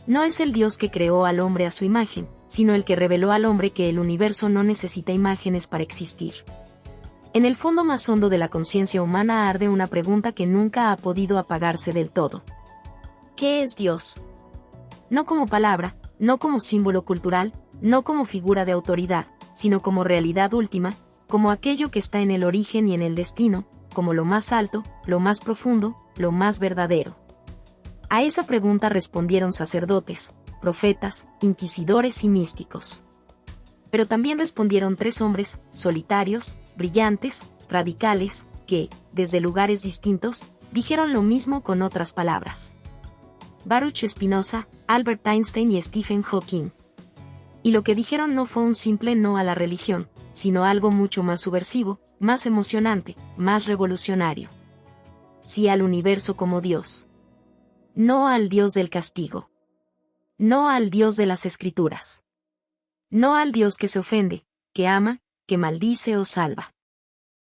No es el Dios que creó al hombre a su imagen, sino el que reveló al hombre que el universo no necesita imágenes para existir. En el fondo más hondo de la conciencia humana arde una pregunta que nunca ha podido apagarse del todo. ¿Qué es Dios? No como palabra, no como símbolo cultural, no como figura de autoridad, sino como realidad última, como aquello que está en el origen y en el destino, como lo más alto, lo más profundo, lo más verdadero. A esa pregunta respondieron sacerdotes, profetas, inquisidores y místicos. Pero también respondieron 3 hombres, solitarios, brillantes, radicales, que, desde lugares distintos, dijeron lo mismo con otras palabras. Baruch Spinoza, Albert Einstein y Stephen Hawking. Y lo que dijeron no fue un simple no a la religión, sino algo mucho más subversivo, más emocionante, más revolucionario. Sí al universo como Dios. No al Dios del castigo. No al Dios de las Escrituras. No al Dios que se ofende, que ama, que maldice o salva.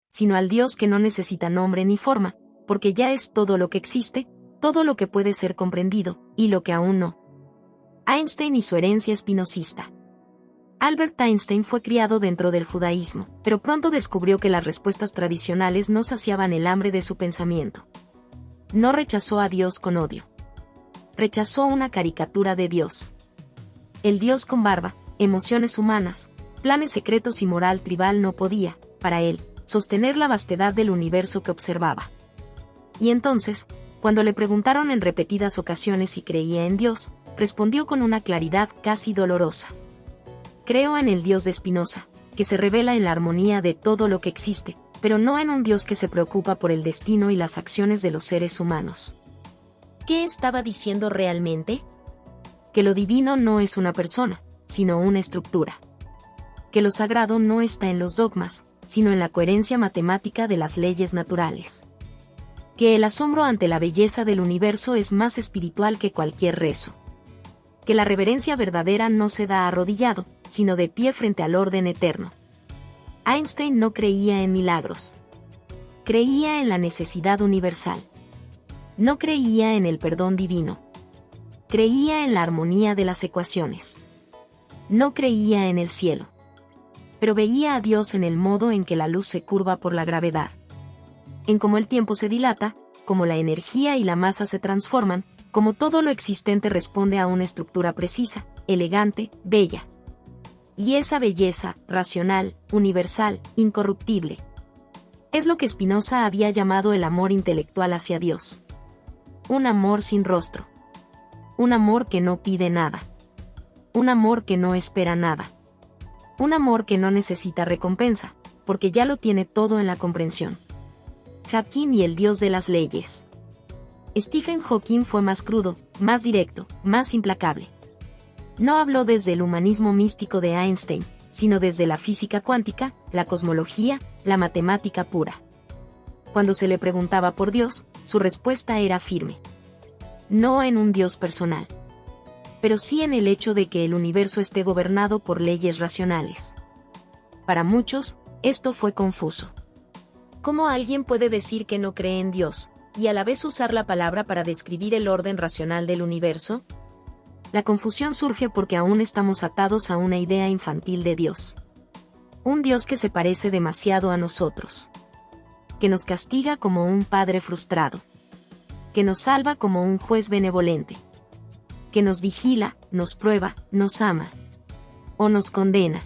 Sino al Dios que no necesita nombre ni forma, porque ya es todo lo que existe, todo lo que puede ser comprendido, y lo que aún no. Einstein y su herencia espinosista. Albert Einstein fue criado dentro del judaísmo, pero pronto descubrió que las respuestas tradicionales no saciaban el hambre de su pensamiento. No rechazó a Dios con odio. Rechazó una caricatura de Dios. El Dios con barba, emociones humanas, planes secretos y moral tribal no podía, para él, sostener la vastedad del universo que observaba. Y entonces, cuando le preguntaron en repetidas ocasiones si creía en Dios, respondió con una claridad casi dolorosa. Creo en el Dios de Spinoza, que se revela en la armonía de todo lo que existe, pero no en un Dios que se preocupa por el destino y las acciones de los seres humanos. ¿Qué estaba diciendo realmente? Que lo divino no es una persona, sino una estructura. Que lo sagrado no está en los dogmas, sino en la coherencia matemática de las leyes naturales. Que el asombro ante la belleza del universo es más espiritual que cualquier rezo. Que la reverencia verdadera no se da arrodillado, sino de pie frente al orden eterno. Einstein no creía en milagros. Creía en la necesidad universal. No creía en el perdón divino. Creía en la armonía de las ecuaciones. No creía en el cielo. Pero veía a Dios en el modo en que la luz se curva por la gravedad. En cómo el tiempo se dilata, cómo la energía y la masa se transforman, cómo todo lo existente responde a una estructura precisa, elegante, bella. Y esa belleza, racional, universal, incorruptible, es lo que Spinoza había llamado el amor intelectual hacia Dios. Un amor sin rostro. Un amor que no pide nada. Un amor que no espera nada. Un amor que no necesita recompensa, porque ya lo tiene todo en la comprensión. Hawking y el Dios de las leyes. Stephen Hawking fue más crudo, más directo, más implacable. No habló desde el humanismo místico de Einstein, sino desde la física cuántica, la cosmología, la matemática pura. Cuando se le preguntaba por Dios, su respuesta era firme. No en un Dios personal, pero sí en el hecho de que el universo esté gobernado por leyes racionales. Para muchos, esto fue confuso. ¿Cómo alguien puede decir que no cree en Dios, y a la vez usar la palabra para describir el orden racional del universo? La confusión surge porque aún estamos atados a una idea infantil de Dios. Un Dios que se parece demasiado a nosotros. Que nos castiga como un padre frustrado. Que nos salva como un juez benevolente. Que nos vigila, nos prueba, nos ama. O nos condena.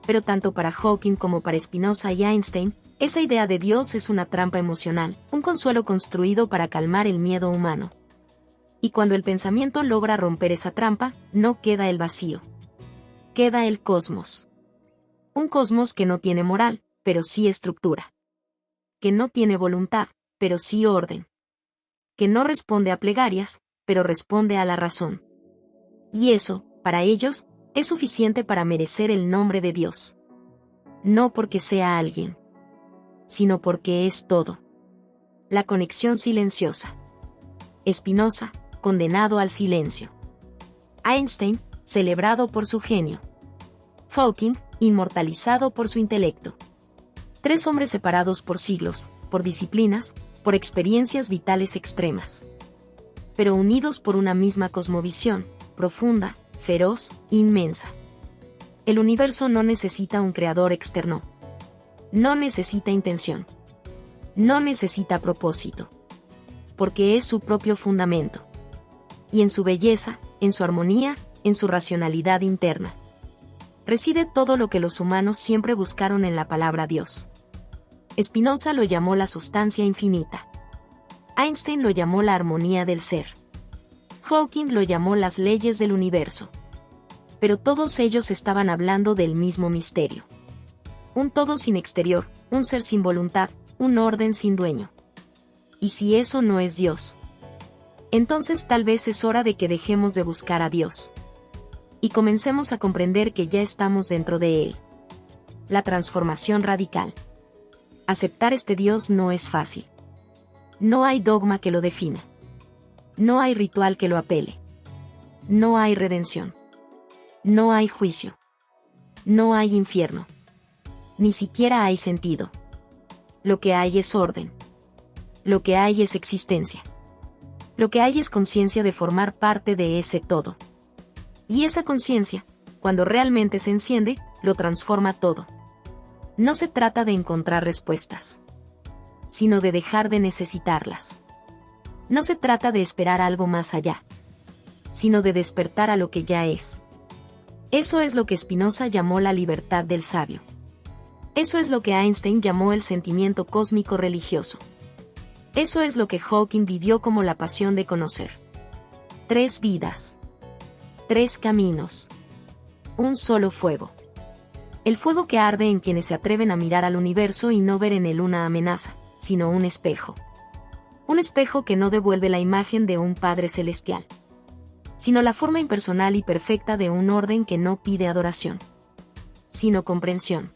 Pero tanto para Hawking como para Spinoza y Einstein, esa idea de Dios es una trampa emocional, un consuelo construido para calmar el miedo humano. Y cuando el pensamiento logra romper esa trampa, no queda el vacío. Queda el cosmos. Un cosmos que no tiene moral, pero sí estructura. Que no tiene voluntad, pero sí orden. Que no responde a plegarias, pero responde a la razón. Y eso, para ellos, es suficiente para merecer el nombre de Dios. No porque sea alguien, sino porque es todo. La conexión silenciosa. Spinoza, condenado al silencio. Einstein, celebrado por su genio. Hawking, inmortalizado por su intelecto. Tres hombres separados por siglos, por disciplinas, por experiencias vitales extremas. Pero unidos por una misma cosmovisión, profunda, feroz, inmensa. El universo no necesita un creador externo. No necesita intención. No necesita propósito. Porque es su propio fundamento. Y en su belleza, en su armonía, en su racionalidad interna, reside todo lo que los humanos siempre buscaron en la palabra Dios. Spinoza lo llamó la sustancia infinita. Einstein lo llamó la armonía del ser. Hawking lo llamó las leyes del universo. Pero todos ellos estaban hablando del mismo misterio. Un todo sin exterior, un ser sin voluntad, un orden sin dueño. ¿Y si eso no es Dios? Entonces tal vez es hora de que dejemos de buscar a Dios. Y comencemos a comprender que ya estamos dentro de Él. La transformación radical. Aceptar este Dios no es fácil. No hay dogma que lo defina. No hay ritual que lo apele. No hay redención. No hay juicio. No hay infierno. Ni siquiera hay sentido. Lo que hay es orden. Lo que hay es existencia. Lo que hay es conciencia de formar parte de ese todo. Y esa conciencia, cuando realmente se enciende, lo transforma todo. No se trata de encontrar respuestas, sino de dejar de necesitarlas. No se trata de esperar algo más allá, sino de despertar a lo que ya es. Eso es lo que Spinoza llamó la libertad del sabio. Eso es lo que Einstein llamó el sentimiento cósmico religioso. Eso es lo que Hawking vivió como la pasión de conocer. 3 vidas. 3 caminos. Un solo fuego. El fuego que arde en quienes se atreven a mirar al universo y no ver en él una amenaza, sino un espejo. Un espejo que no devuelve la imagen de un Padre Celestial, sino la forma impersonal y perfecta de un orden que no pide adoración, sino comprensión.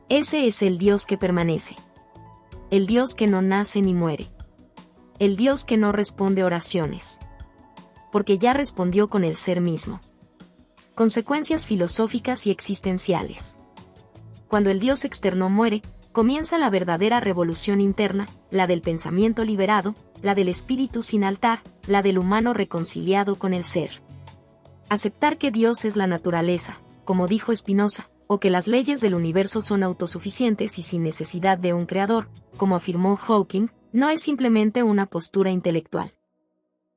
Ese es el Dios que permanece. El Dios que no nace ni muere. El Dios que no responde oraciones. Porque ya respondió con el ser mismo. Consecuencias filosóficas y existenciales. Cuando el Dios externo muere, comienza la verdadera revolución interna, la del pensamiento liberado, la del espíritu sin altar, la del humano reconciliado con el ser. Aceptar que Dios es la naturaleza, como dijo Spinoza, o que las leyes del universo son autosuficientes y sin necesidad de un creador, como afirmó Hawking, no es simplemente una postura intelectual.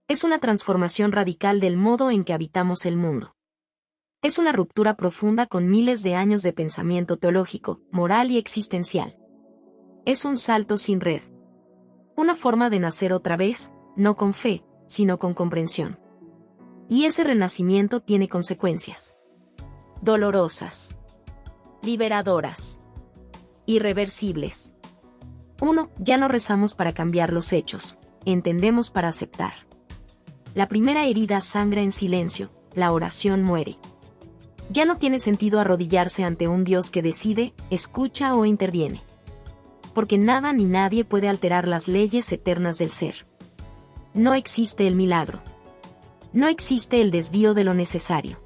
Es una transformación radical del modo en que habitamos el mundo. Es una ruptura profunda con miles de años de pensamiento teológico, moral y existencial. Es un salto sin red. Una forma de nacer otra vez, no con fe, sino con comprensión. Y ese renacimiento tiene consecuencias. Dolorosas. Liberadoras. Irreversibles. 1. Ya no rezamos para cambiar los hechos, entendemos para aceptar. La primera herida sangra en silencio, la oración muere. Ya no tiene sentido arrodillarse ante un Dios que decide, escucha o interviene. Porque nada ni nadie puede alterar las leyes eternas del ser. No existe el milagro. No existe el desvío de lo necesario.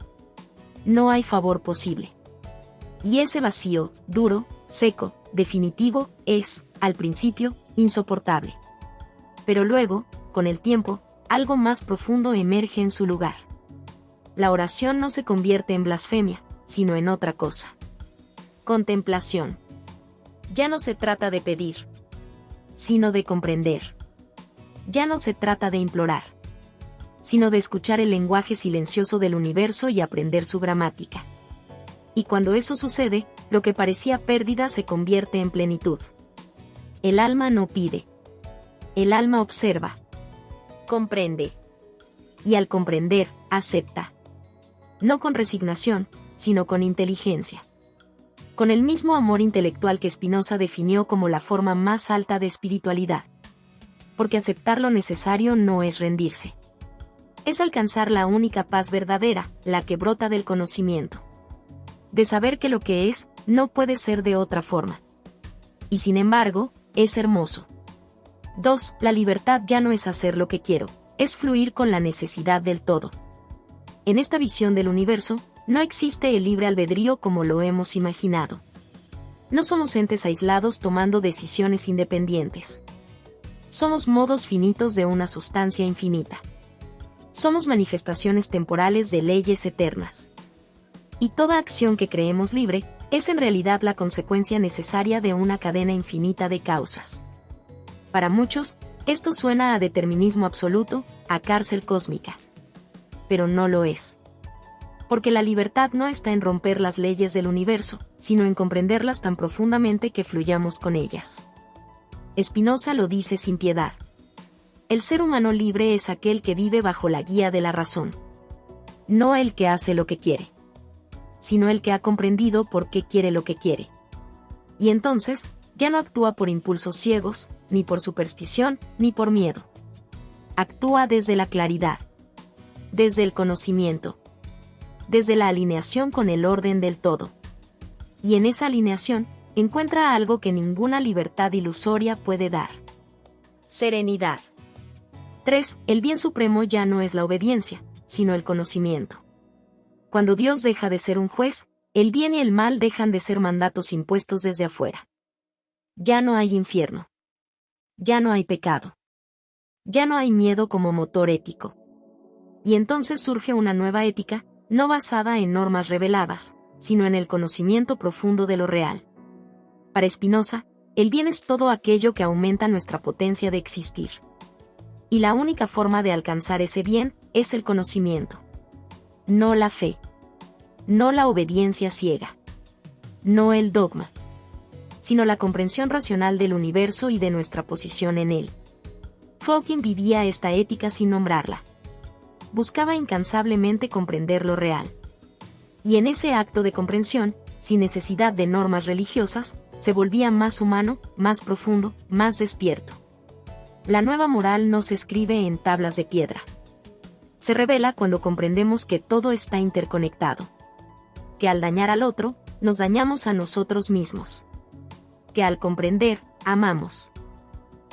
No hay favor posible. Y ese vacío, duro, seco, definitivo, es, al principio, insoportable. Pero luego, con el tiempo, algo más profundo emerge en su lugar. La oración no se convierte en blasfemia, sino en otra cosa. Contemplación. Ya no se trata de pedir, sino de comprender. Ya no se trata de implorar, sino de escuchar el lenguaje silencioso del universo y aprender su gramática. Y cuando eso sucede, lo que parecía pérdida se convierte en plenitud. El alma no pide. El alma observa. Comprende. Y al comprender, acepta. No con resignación, sino con inteligencia. Con el mismo amor intelectual que Spinoza definió como la forma más alta de espiritualidad. Porque aceptar lo necesario no es rendirse. Es alcanzar la única paz verdadera, la que brota del conocimiento. De saber que lo que es, no puede ser de otra forma. Y sin embargo, es hermoso. 2. La libertad ya no es hacer lo que quiero, es fluir con la necesidad del todo. En esta visión del universo, no existe el libre albedrío como lo hemos imaginado. No somos entes aislados tomando decisiones independientes. Somos modos finitos de una sustancia infinita. Somos manifestaciones temporales de leyes eternas. Y toda acción que creemos libre, es en realidad la consecuencia necesaria de una cadena infinita de causas. Para muchos, esto suena a determinismo absoluto, a cárcel cósmica. Pero no lo es. Porque la libertad no está en romper las leyes del universo, sino en comprenderlas tan profundamente que fluyamos con ellas. Spinoza lo dice sin piedad. El ser humano libre es aquel que vive bajo la guía de la razón. No el que hace lo que quiere, sino el que ha comprendido por qué quiere lo que quiere. Y entonces, ya no actúa por impulsos ciegos, ni por superstición, ni por miedo. Actúa desde la claridad, desde el conocimiento, desde la alineación con el orden del todo. Y en esa alineación, encuentra algo que ninguna libertad ilusoria puede dar. Serenidad. 3. El bien supremo ya no es la obediencia, sino el conocimiento. Cuando Dios deja de ser un juez, el bien y el mal dejan de ser mandatos impuestos desde afuera. Ya no hay infierno. Ya no hay pecado. Ya no hay miedo como motor ético. Y entonces surge una nueva ética, no basada en normas reveladas, sino en el conocimiento profundo de lo real. Para Spinoza, el bien es todo aquello que aumenta nuestra potencia de existir. Y la única forma de alcanzar ese bien es el conocimiento. No la fe. No la obediencia ciega. No el dogma. Sino la comprensión racional del universo y de nuestra posición en él. Hawking vivía esta ética sin nombrarla. Buscaba incansablemente comprender lo real. Y en ese acto de comprensión, sin necesidad de normas religiosas, se volvía más humano, más profundo, más despierto. La nueva moral no se escribe en tablas de piedra. Se revela cuando comprendemos que todo está interconectado. Que al dañar al otro, nos dañamos a nosotros mismos. Que al comprender, amamos.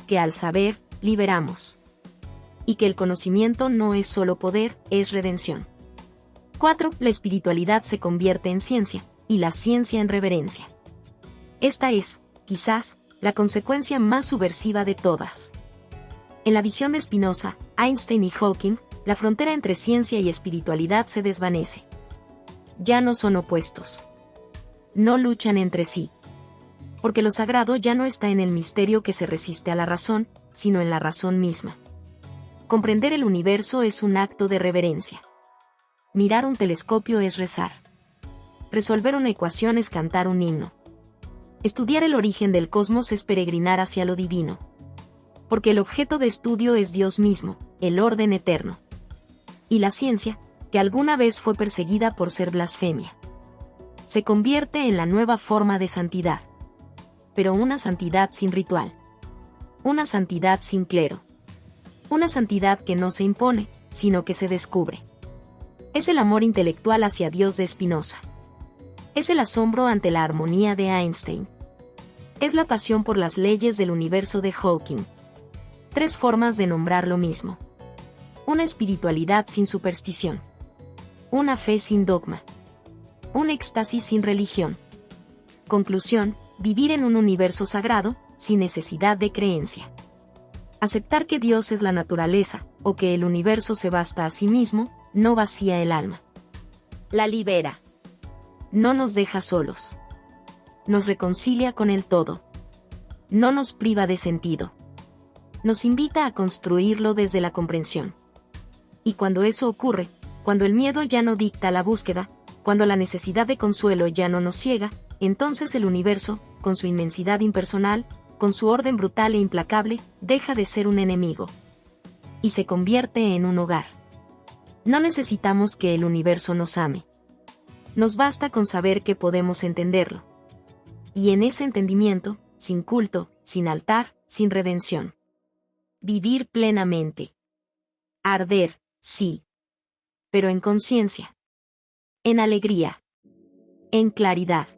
Que al saber, liberamos. Y que el conocimiento no es solo poder, es redención. 4. La espiritualidad se convierte en ciencia, y la ciencia en reverencia. Esta es, quizás, la consecuencia más subversiva de todas. En la visión de Spinoza, Einstein y Hawking, La frontera entre ciencia y espiritualidad se desvanece. Ya no son opuestos. No luchan entre sí. Porque lo sagrado ya no está en el misterio que se resiste a la razón, sino en la razón misma. Comprender el universo es un acto de reverencia. Mirar un telescopio es rezar. Resolver una ecuación es cantar un himno. Estudiar el origen del cosmos es peregrinar hacia lo divino. Porque el objeto de estudio es Dios mismo, el orden eterno. Y la ciencia, que alguna vez fue perseguida por ser blasfemia, se convierte en la nueva forma de santidad. Pero una santidad sin ritual. Una santidad sin clero. Una santidad que no se impone, sino que se descubre. Es el amor intelectual hacia Dios de Spinoza. Es el asombro ante la armonía de Einstein. Es la pasión por las leyes del universo de Hawking. 3 formas de nombrar lo mismo. Una espiritualidad sin superstición. Una fe sin dogma. Un éxtasis sin religión. Conclusión: vivir en un universo sagrado, sin necesidad de creencia. Aceptar que Dios es la naturaleza, o que el universo se basta a sí mismo, no vacía el alma. La libera. No nos deja solos. Nos reconcilia con el todo. No nos priva de sentido. Nos invita a construirlo desde la comprensión. Y cuando eso ocurre, cuando el miedo ya no dicta la búsqueda, cuando la necesidad de consuelo ya no nos ciega, entonces el universo, con su inmensidad impersonal, con su orden brutal e implacable, deja de ser un enemigo. Y se convierte en un hogar. No necesitamos que el universo nos ame. Nos basta con saber que podemos entenderlo. Y en ese entendimiento, sin culto, sin altar, sin redención. Vivir plenamente. Arder, sí. Pero en conciencia. En alegría. En claridad.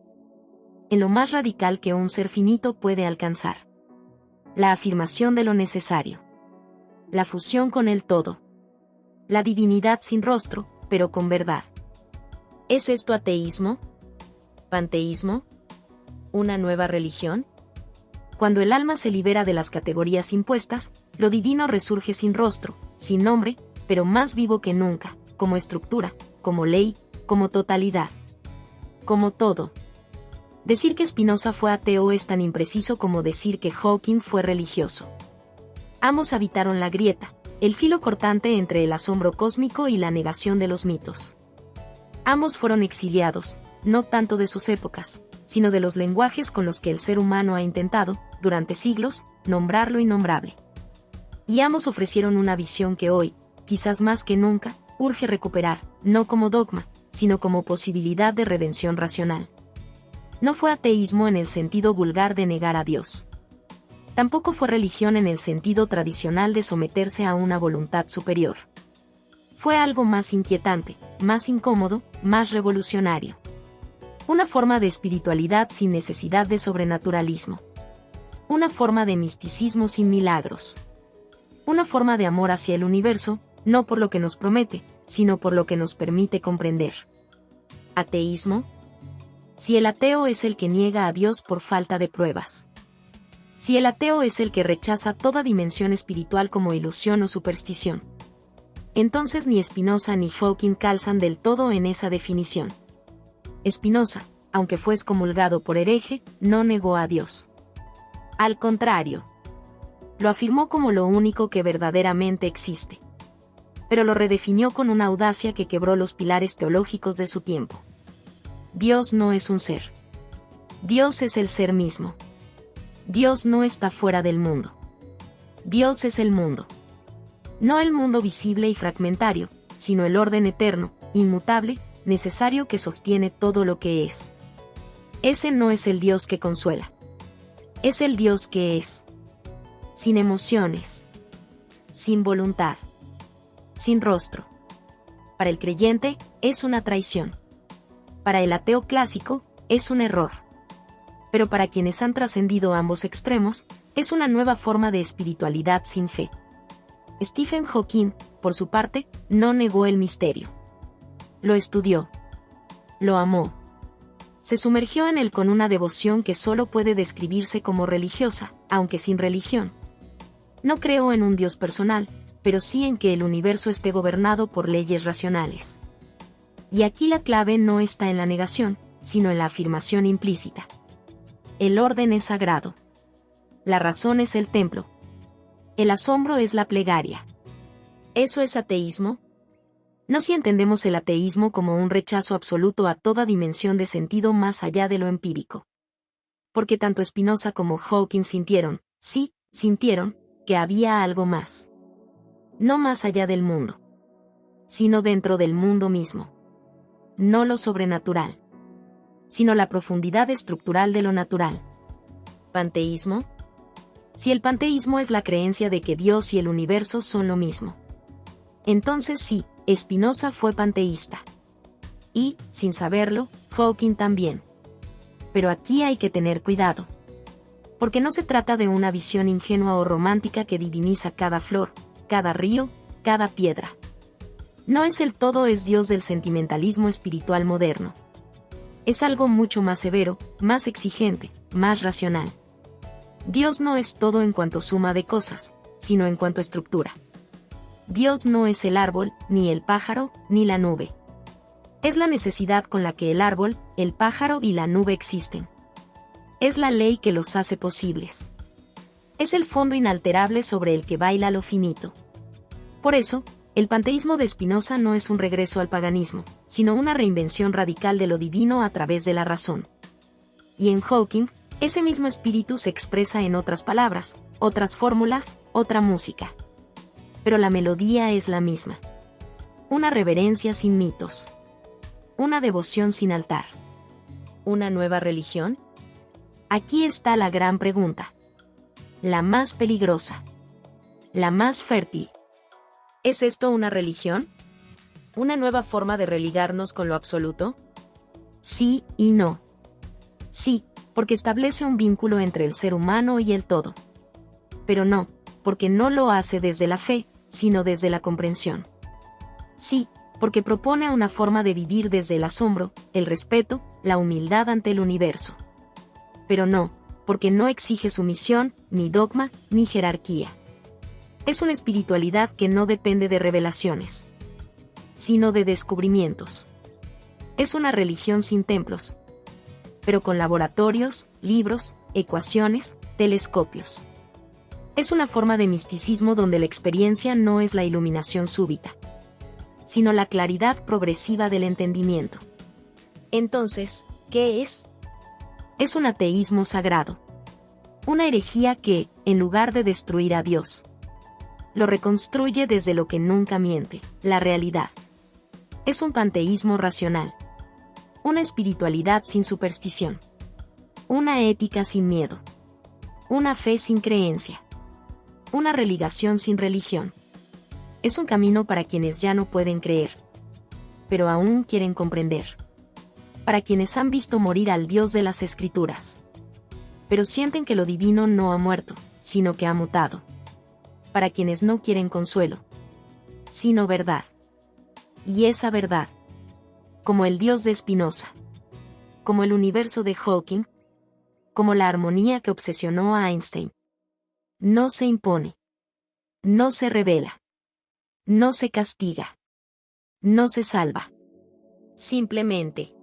En lo más radical que un ser finito puede alcanzar. La afirmación de lo necesario. La fusión con el todo. La divinidad sin rostro, pero con verdad. ¿Es esto ateísmo? ¿Panteísmo? ¿Una nueva religión? Cuando el alma se libera de las categorías impuestas, lo divino resurge sin rostro, sin nombre, pero más vivo que nunca, como estructura, como ley, como totalidad. Como todo. Decir que Spinoza fue ateo es tan impreciso como decir que Hawking fue religioso. Ambos habitaron la grieta, el filo cortante entre el asombro cósmico y la negación de los mitos. Ambos fueron exiliados, no tanto de sus épocas, sino de los lenguajes con los que el ser humano ha intentado, durante siglos, nombrar lo innombrable. Y ambos ofrecieron una visión que hoy, quizás más que nunca, urge recuperar, no como dogma, sino como posibilidad de redención racional. No fue ateísmo en el sentido vulgar de negar a Dios. Tampoco fue religión en el sentido tradicional de someterse a una voluntad superior. Fue algo más inquietante, más incómodo, más revolucionario. Una forma de espiritualidad sin necesidad de sobrenaturalismo. Una forma de misticismo sin milagros. Una forma de amor hacia el universo, no por lo que nos promete, sino por lo que nos permite comprender. ¿Ateísmo? Si el ateo es el que niega a Dios por falta de pruebas. Si el ateo es el que rechaza toda dimensión espiritual como ilusión o superstición. Entonces ni Spinoza ni Hawking calzan del todo en esa definición. Spinoza, aunque fue excomulgado por hereje, no negó a Dios. Al contrario. Lo afirmó como lo único que verdaderamente existe. Pero lo redefinió con una audacia que quebró los pilares teológicos de su tiempo. Dios no es un ser. Dios es el ser mismo. Dios no está fuera del mundo. Dios es el mundo. No el mundo visible y fragmentario, sino el orden eterno, inmutable, necesario que sostiene todo lo que es. Ese no es el Dios que consuela. Es el Dios que es. Sin emociones. Sin voluntad. Sin rostro. Para el creyente, es una traición. Para el ateo clásico, es un error. Pero para quienes han trascendido ambos extremos, es una nueva forma de espiritualidad sin fe. Stephen Hawking, por su parte, no negó el misterio. Lo estudió. Lo amó. Se sumergió en él con una devoción que solo puede describirse como religiosa, aunque sin religión. No creó en un Dios personal, pero sí en que el universo esté gobernado por leyes racionales. Y aquí la clave no está en la negación, sino en la afirmación implícita. El orden es sagrado. La razón es el templo. El asombro es la plegaria. ¿Eso es ateísmo? No si entendemos el ateísmo como un rechazo absoluto a toda dimensión de sentido más allá de lo empírico. Porque tanto Spinoza como Hawking sintieron, sí, sintieron, que había algo más. No más allá del mundo, sino dentro del mundo mismo. No lo sobrenatural, sino la profundidad estructural de lo natural. ¿Panteísmo? Si el panteísmo es la creencia de que Dios y el universo son lo mismo, entonces sí, Spinoza fue panteísta. Y, sin saberlo, Hawking también. Pero aquí hay que tener cuidado. Porque no se trata de una visión ingenua o romántica que diviniza cada flor, cada río, cada piedra. No es el todo es Dios del sentimentalismo espiritual moderno. Es algo mucho más severo, más exigente, más racional. Dios no es todo en cuanto suma de cosas, sino en cuanto estructura. Dios no es el árbol, ni el pájaro, ni la nube. Es la necesidad con la que el árbol, el pájaro y la nube existen. Es la ley que los hace posibles. Es el fondo inalterable sobre el que baila lo finito. Por eso, el panteísmo de Spinoza no es un regreso al paganismo, sino una reinvención radical de lo divino a través de la razón. Y en Hawking, ese mismo espíritu se expresa en otras palabras, otras fórmulas, otra música. Pero la melodía es la misma. Una reverencia sin mitos. Una devoción sin altar. ¿Una nueva religión? Aquí está la gran pregunta. La más peligrosa. La más fértil. ¿Es esto una religión? ¿Una nueva forma de religarnos con lo absoluto? Sí y no. Sí, porque establece un vínculo entre el ser humano y el todo. Pero no, porque no lo hace desde la fe, sino desde la comprensión. Sí, porque propone una forma de vivir desde el asombro, el respeto, la humildad ante el universo. Pero no, porque no exige sumisión, ni dogma, ni jerarquía. Es una espiritualidad que no depende de revelaciones, sino de descubrimientos. Es una religión sin templos, pero con laboratorios, libros, ecuaciones, telescopios. Es una forma de misticismo donde la experiencia no es la iluminación súbita, sino la claridad progresiva del entendimiento. Entonces, ¿qué es? Es un ateísmo sagrado. Una herejía que, en lugar de destruir a Dios, lo reconstruye desde lo que nunca miente, la realidad. Es un panteísmo racional. Una espiritualidad sin superstición. Una ética sin miedo. Una fe sin creencia. Una religación sin religión. Es un camino para quienes ya no pueden creer, pero aún quieren comprender. Para quienes han visto morir al Dios de las Escrituras, pero sienten que lo divino no ha muerto, sino que ha mutado. Para quienes no quieren consuelo, sino verdad. Y esa verdad, como el Dios de Spinoza, como el universo de Hawking, como la armonía que obsesionó a Einstein, no se impone, no se revela, no se castiga, no se salva. Simplemente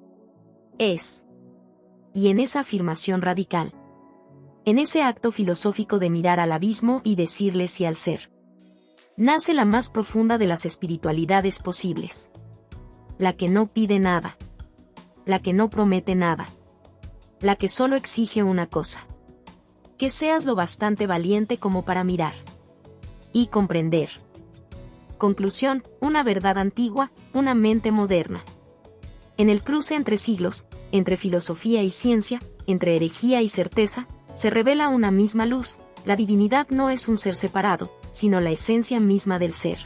es. Y en esa afirmación radical, en ese acto filosófico de mirar al abismo y decirle sí al ser, nace la más profunda de las espiritualidades posibles. La que no pide nada. La que no promete nada. La que solo exige una cosa. Que seas lo bastante valiente como para mirar y comprender. Conclusión, una verdad antigua, una mente moderna. En el cruce entre siglos, entre filosofía y ciencia, entre herejía y certeza, se revela una misma luz. La divinidad no es un ser separado, sino la esencia misma del ser.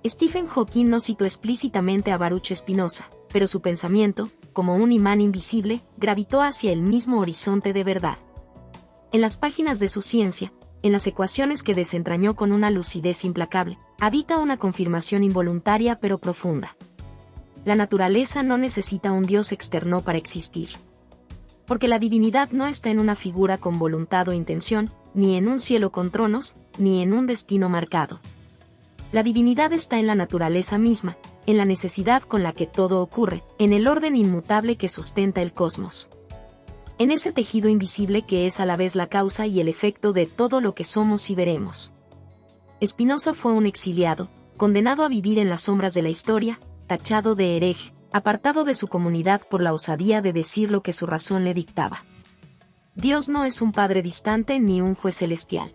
Stephen Hawking no citó explícitamente a Baruch Spinoza, pero su pensamiento, como un imán invisible, gravitó hacia el mismo horizonte de verdad. En las páginas de su ciencia, en las ecuaciones que desentrañó con una lucidez implacable, habita una confirmación involuntaria pero profunda. La naturaleza no necesita un Dios externo para existir. Porque la divinidad no está en una figura con voluntad o intención, ni en un cielo con tronos, ni en un destino marcado. La divinidad está en la naturaleza misma, en la necesidad con la que todo ocurre, en el orden inmutable que sustenta el cosmos. En ese tejido invisible que es a la vez la causa y el efecto de todo lo que somos y veremos. Spinoza fue un exiliado, condenado a vivir en las sombras de la historia, tachado de hereje, apartado de su comunidad por la osadía de decir lo que su razón le dictaba. Dios no es un padre distante ni un juez celestial.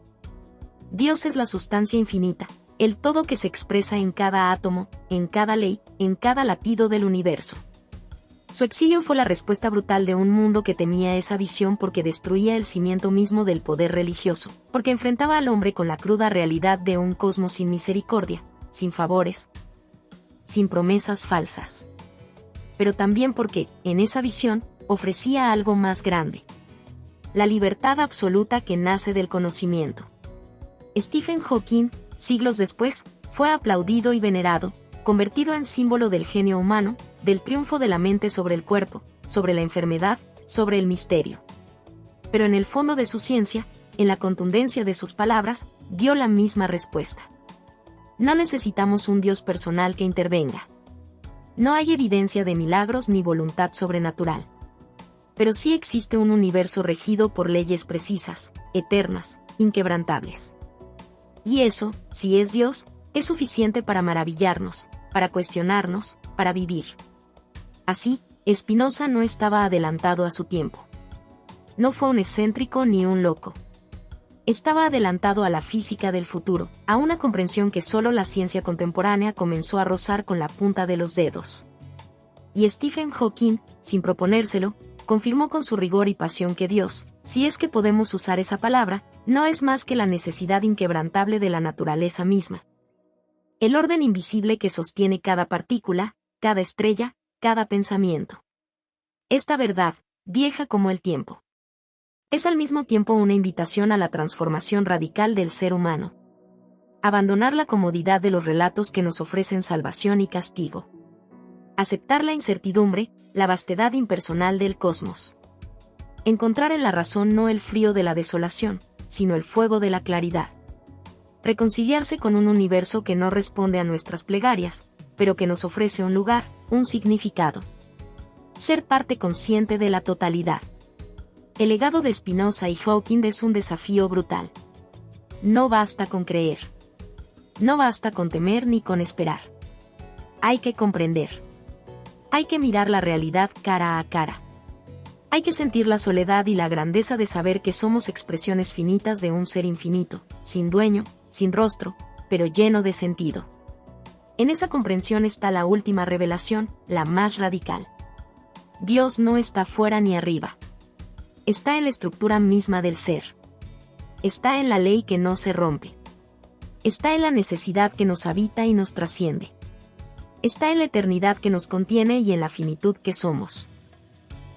Dios es la sustancia infinita, el todo que se expresa en cada átomo, en cada ley, en cada latido del universo. Su exilio fue la respuesta brutal de un mundo que temía esa visión porque destruía el cimiento mismo del poder religioso, porque enfrentaba al hombre con la cruda realidad de un cosmos sin misericordia, sin favores, sin promesas falsas. Pero también porque, en esa visión, ofrecía algo más grande. La libertad absoluta que nace del conocimiento. Stephen Hawking, siglos después, fue aplaudido y venerado, convertido en símbolo del genio humano, del triunfo de la mente sobre el cuerpo, sobre la enfermedad, sobre el misterio. Pero en el fondo de su ciencia, en la contundencia de sus palabras, dio la misma respuesta. No necesitamos un Dios personal que intervenga. No hay evidencia de milagros ni voluntad sobrenatural. Pero sí existe un universo regido por leyes precisas, eternas, inquebrantables. Y eso, si es Dios, es suficiente para maravillarnos, para cuestionarnos, para vivir. Así, Spinoza no estaba adelantado a su tiempo. No fue un excéntrico ni un loco. Estaba adelantado a la física del futuro, a una comprensión que solo la ciencia contemporánea comenzó a rozar con la punta de los dedos. Y Stephen Hawking, sin proponérselo, confirmó con su rigor y pasión que Dios, si es que podemos usar esa palabra, no es más que la necesidad inquebrantable de la naturaleza misma. El orden invisible que sostiene cada partícula, cada estrella, cada pensamiento. Esta verdad, vieja como el tiempo, es al mismo tiempo una invitación a la transformación radical del ser humano. Abandonar la comodidad de los relatos que nos ofrecen salvación y castigo. Aceptar la incertidumbre, la vastedad impersonal del cosmos. Encontrar en la razón no el frío de la desolación, sino el fuego de la claridad. Reconciliarse con un universo que no responde a nuestras plegarias, pero que nos ofrece un lugar, un significado. Ser parte consciente de la totalidad. El legado de Spinoza y Hawking es un desafío brutal. No basta con creer. No basta con temer ni con esperar. Hay que comprender. Hay que mirar la realidad cara a cara. Hay que sentir la soledad y la grandeza de saber que somos expresiones finitas de un ser infinito, sin dueño, sin rostro, pero lleno de sentido. En esa comprensión está la última revelación, la más radical. Dios no está fuera ni arriba. Está en la estructura misma del ser. Está en la ley que no se rompe. Está en la necesidad que nos habita y nos trasciende. Está en la eternidad que nos contiene y en la finitud que somos.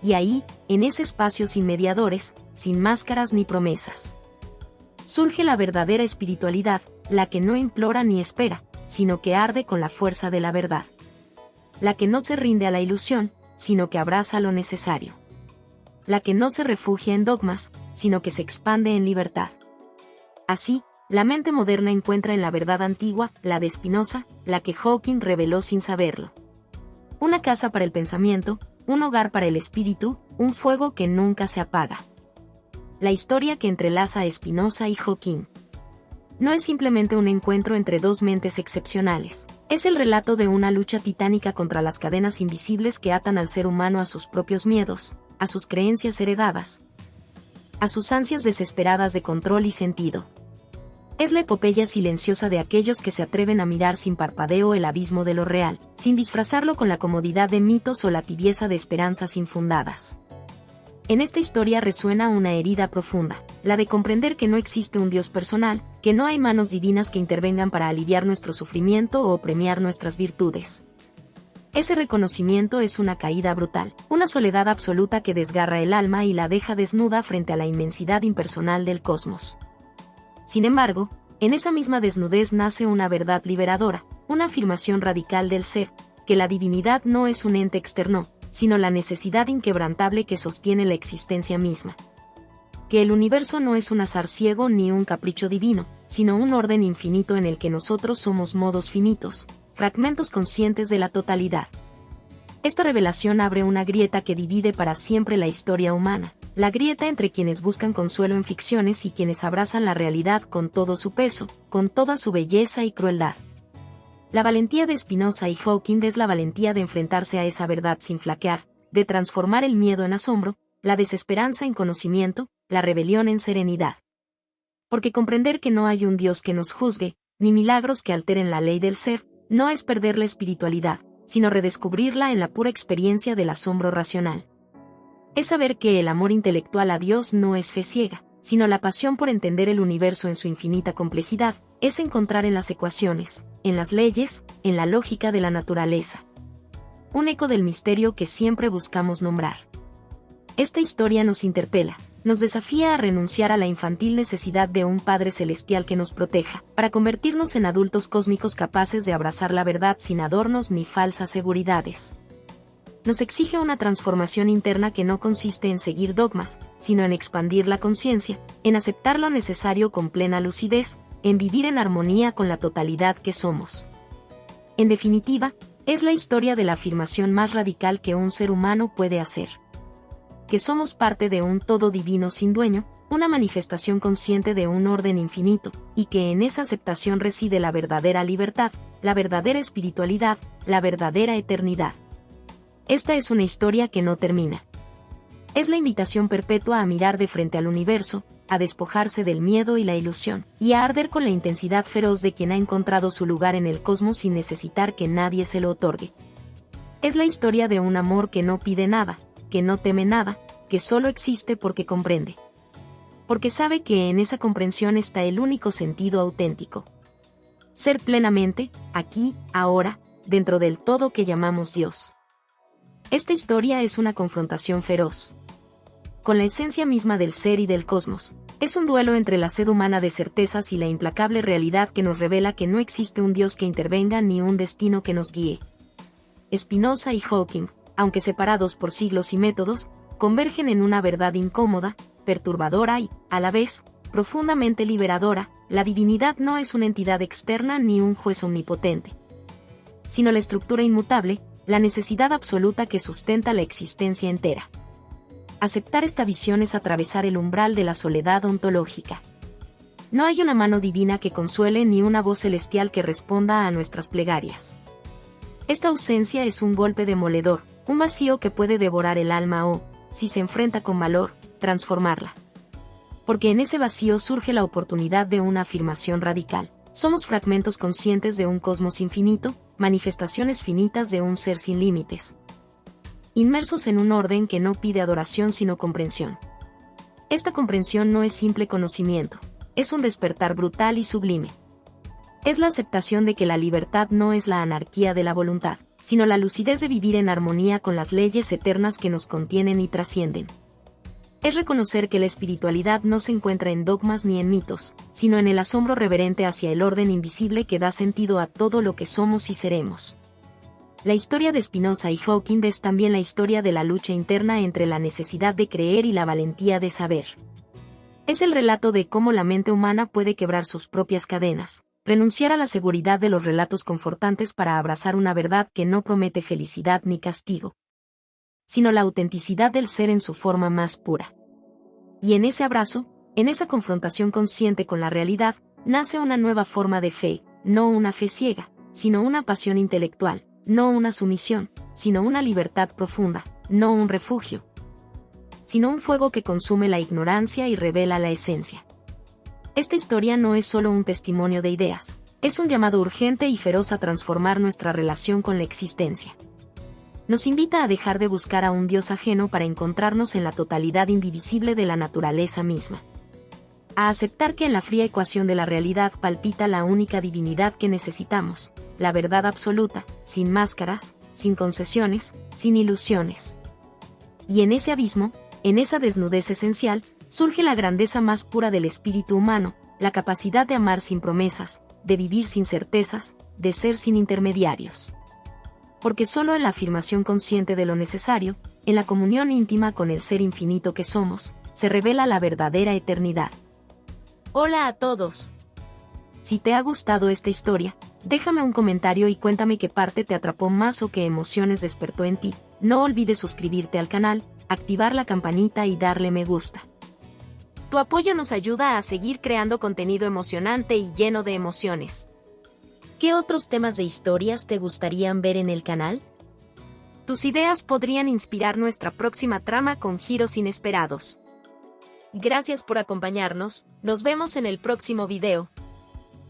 Y ahí, en ese espacio sin mediadores, sin máscaras ni promesas, surge la verdadera espiritualidad, la que no implora ni espera, sino que arde con la fuerza de la verdad. La que no se rinde a la ilusión, sino que abraza lo necesario. La que no se refugia en dogmas, sino que se expande en libertad. Así, la mente moderna encuentra en la verdad antigua, la de Spinoza, la que Hawking reveló sin saberlo. Una casa para el pensamiento, un hogar para el espíritu, un fuego que nunca se apaga. La historia que entrelaza a Spinoza y Hawking no es simplemente un encuentro entre dos mentes excepcionales, es el relato de una lucha titánica contra las cadenas invisibles que atan al ser humano a sus propios miedos, a sus creencias heredadas, a sus ansias desesperadas de control y sentido. Es la epopeya silenciosa de aquellos que se atreven a mirar sin parpadeo el abismo de lo real, sin disfrazarlo con la comodidad de mitos o la tibieza de esperanzas infundadas. En esta historia resuena una herida profunda, la de comprender que no existe un Dios personal, que no hay manos divinas que intervengan para aliviar nuestro sufrimiento o premiar nuestras virtudes. Ese reconocimiento es una caída brutal, una soledad absoluta que desgarra el alma y la deja desnuda frente a la inmensidad impersonal del cosmos. Sin embargo, en esa misma desnudez nace una verdad liberadora, una afirmación radical del ser, que la divinidad no es un ente externo, sino la necesidad inquebrantable que sostiene la existencia misma. que el universo no es un azar ciego ni un capricho divino, sino un orden infinito en el que nosotros somos modos finitos, fragmentos conscientes de la totalidad. Esta revelación abre una grieta que divide para siempre la historia humana, la grieta entre quienes buscan consuelo en ficciones y quienes abrazan la realidad con todo su peso, con toda su belleza y crueldad. La valentía de Spinoza y Hawking es la valentía de enfrentarse a esa verdad sin flaquear, de transformar el miedo en asombro, la desesperanza en conocimiento, la rebelión en serenidad. Porque comprender que no hay un Dios que nos juzgue, ni milagros que alteren la ley del ser, no es perder la espiritualidad, sino redescubrirla en la pura experiencia del asombro racional. Es saber que el amor intelectual a Dios no es fe ciega, sino la pasión por entender el universo en su infinita complejidad, es encontrar en las ecuaciones, en las leyes, en la lógica de la naturaleza un eco del misterio que siempre buscamos nombrar. Esta historia nos interpela, nos desafía a renunciar a la infantil necesidad de un Padre Celestial que nos proteja, para convertirnos en adultos cósmicos capaces de abrazar la verdad sin adornos ni falsas seguridades. Nos exige una transformación interna que no consiste en seguir dogmas, sino en expandir la conciencia, en aceptar lo necesario con plena lucidez, en vivir en armonía con la totalidad que somos. En definitiva, es la historia de la afirmación más radical que un ser humano puede hacer. Que somos parte de un todo divino sin dueño, una manifestación consciente de un orden infinito, y que en esa aceptación reside la verdadera libertad, la verdadera espiritualidad, la verdadera eternidad. Esta es una historia que no termina. Es la invitación perpetua a mirar de frente al universo, a despojarse del miedo y la ilusión, y a arder con la intensidad feroz de quien ha encontrado su lugar en el cosmos sin necesitar que nadie se lo otorgue. Es la historia de un amor que no pide nada, que no teme nada, que solo existe porque comprende. Porque sabe que en esa comprensión está el único sentido auténtico. Ser plenamente, aquí, ahora, dentro del todo que llamamos Dios. Esta historia es una confrontación feroz con la esencia misma del ser y del cosmos. Es un duelo entre la sed humana de certezas y la implacable realidad que nos revela que no existe un Dios que intervenga ni un destino que nos guíe. Spinoza y Hawking, aunque separados por siglos y métodos, convergen en una verdad incómoda, perturbadora y, a la vez, profundamente liberadora: la divinidad no es una entidad externa ni un juez omnipotente, sino la estructura inmutable, la necesidad absoluta que sustenta la existencia entera. Aceptar esta visión es atravesar el umbral de la soledad ontológica. No hay una mano divina que consuele ni una voz celestial que responda a nuestras plegarias. Esta ausencia es un golpe demoledor, un vacío que puede devorar el alma o, si se enfrenta con valor, transformarla. Porque en ese vacío surge la oportunidad de una afirmación radical. Somos fragmentos conscientes de un cosmos infinito, manifestaciones finitas de un ser sin límites, inmersos en un orden que no pide adoración sino comprensión. Esta comprensión no es simple conocimiento, es un despertar brutal y sublime. Es la aceptación de que la libertad no es la anarquía de la voluntad, sino la lucidez de vivir en armonía con las leyes eternas que nos contienen y trascienden. Es reconocer que la espiritualidad no se encuentra en dogmas ni en mitos, sino en el asombro reverente hacia el orden invisible que da sentido a todo lo que somos y seremos. La historia de Spinoza y Hawking es también la historia de la lucha interna entre la necesidad de creer y la valentía de saber. Es el relato de cómo la mente humana puede quebrar sus propias cadenas, renunciar a la seguridad de los relatos confortantes para abrazar una verdad que no promete felicidad ni castigo, sino la autenticidad del ser en su forma más pura. Y en ese abrazo, en esa confrontación consciente con la realidad, nace una nueva forma de fe, no una fe ciega, sino una pasión intelectual. No una sumisión, sino una libertad profunda, no un refugio, sino un fuego que consume la ignorancia y revela la esencia. Esta historia no es solo un testimonio de ideas, es un llamado urgente y feroz a transformar nuestra relación con la existencia. Nos invita a dejar de buscar a un Dios ajeno para encontrarnos en la totalidad indivisible de la naturaleza misma. A aceptar que en la fría ecuación de la realidad palpita la única divinidad que necesitamos, la verdad absoluta, sin máscaras, sin concesiones, sin ilusiones. Y en ese abismo, en esa desnudez esencial, surge la grandeza más pura del espíritu humano, la capacidad de amar sin promesas, de vivir sin certezas, de ser sin intermediarios. Porque solo en la afirmación consciente de lo necesario, en la comunión íntima con el ser infinito que somos, se revela la verdadera eternidad. Hola a todos. Si te ha gustado esta historia, déjame un comentario y cuéntame qué parte te atrapó más o qué emociones despertó en ti. No olvides suscribirte al canal, activar la campanita y darle me gusta. Tu apoyo nos ayuda a seguir creando contenido emocionante y lleno de emociones. ¿Qué otros temas de historias te gustarían ver en el canal? Tus ideas podrían inspirar nuestra próxima trama con giros inesperados. Gracias por acompañarnos, nos vemos en el próximo video.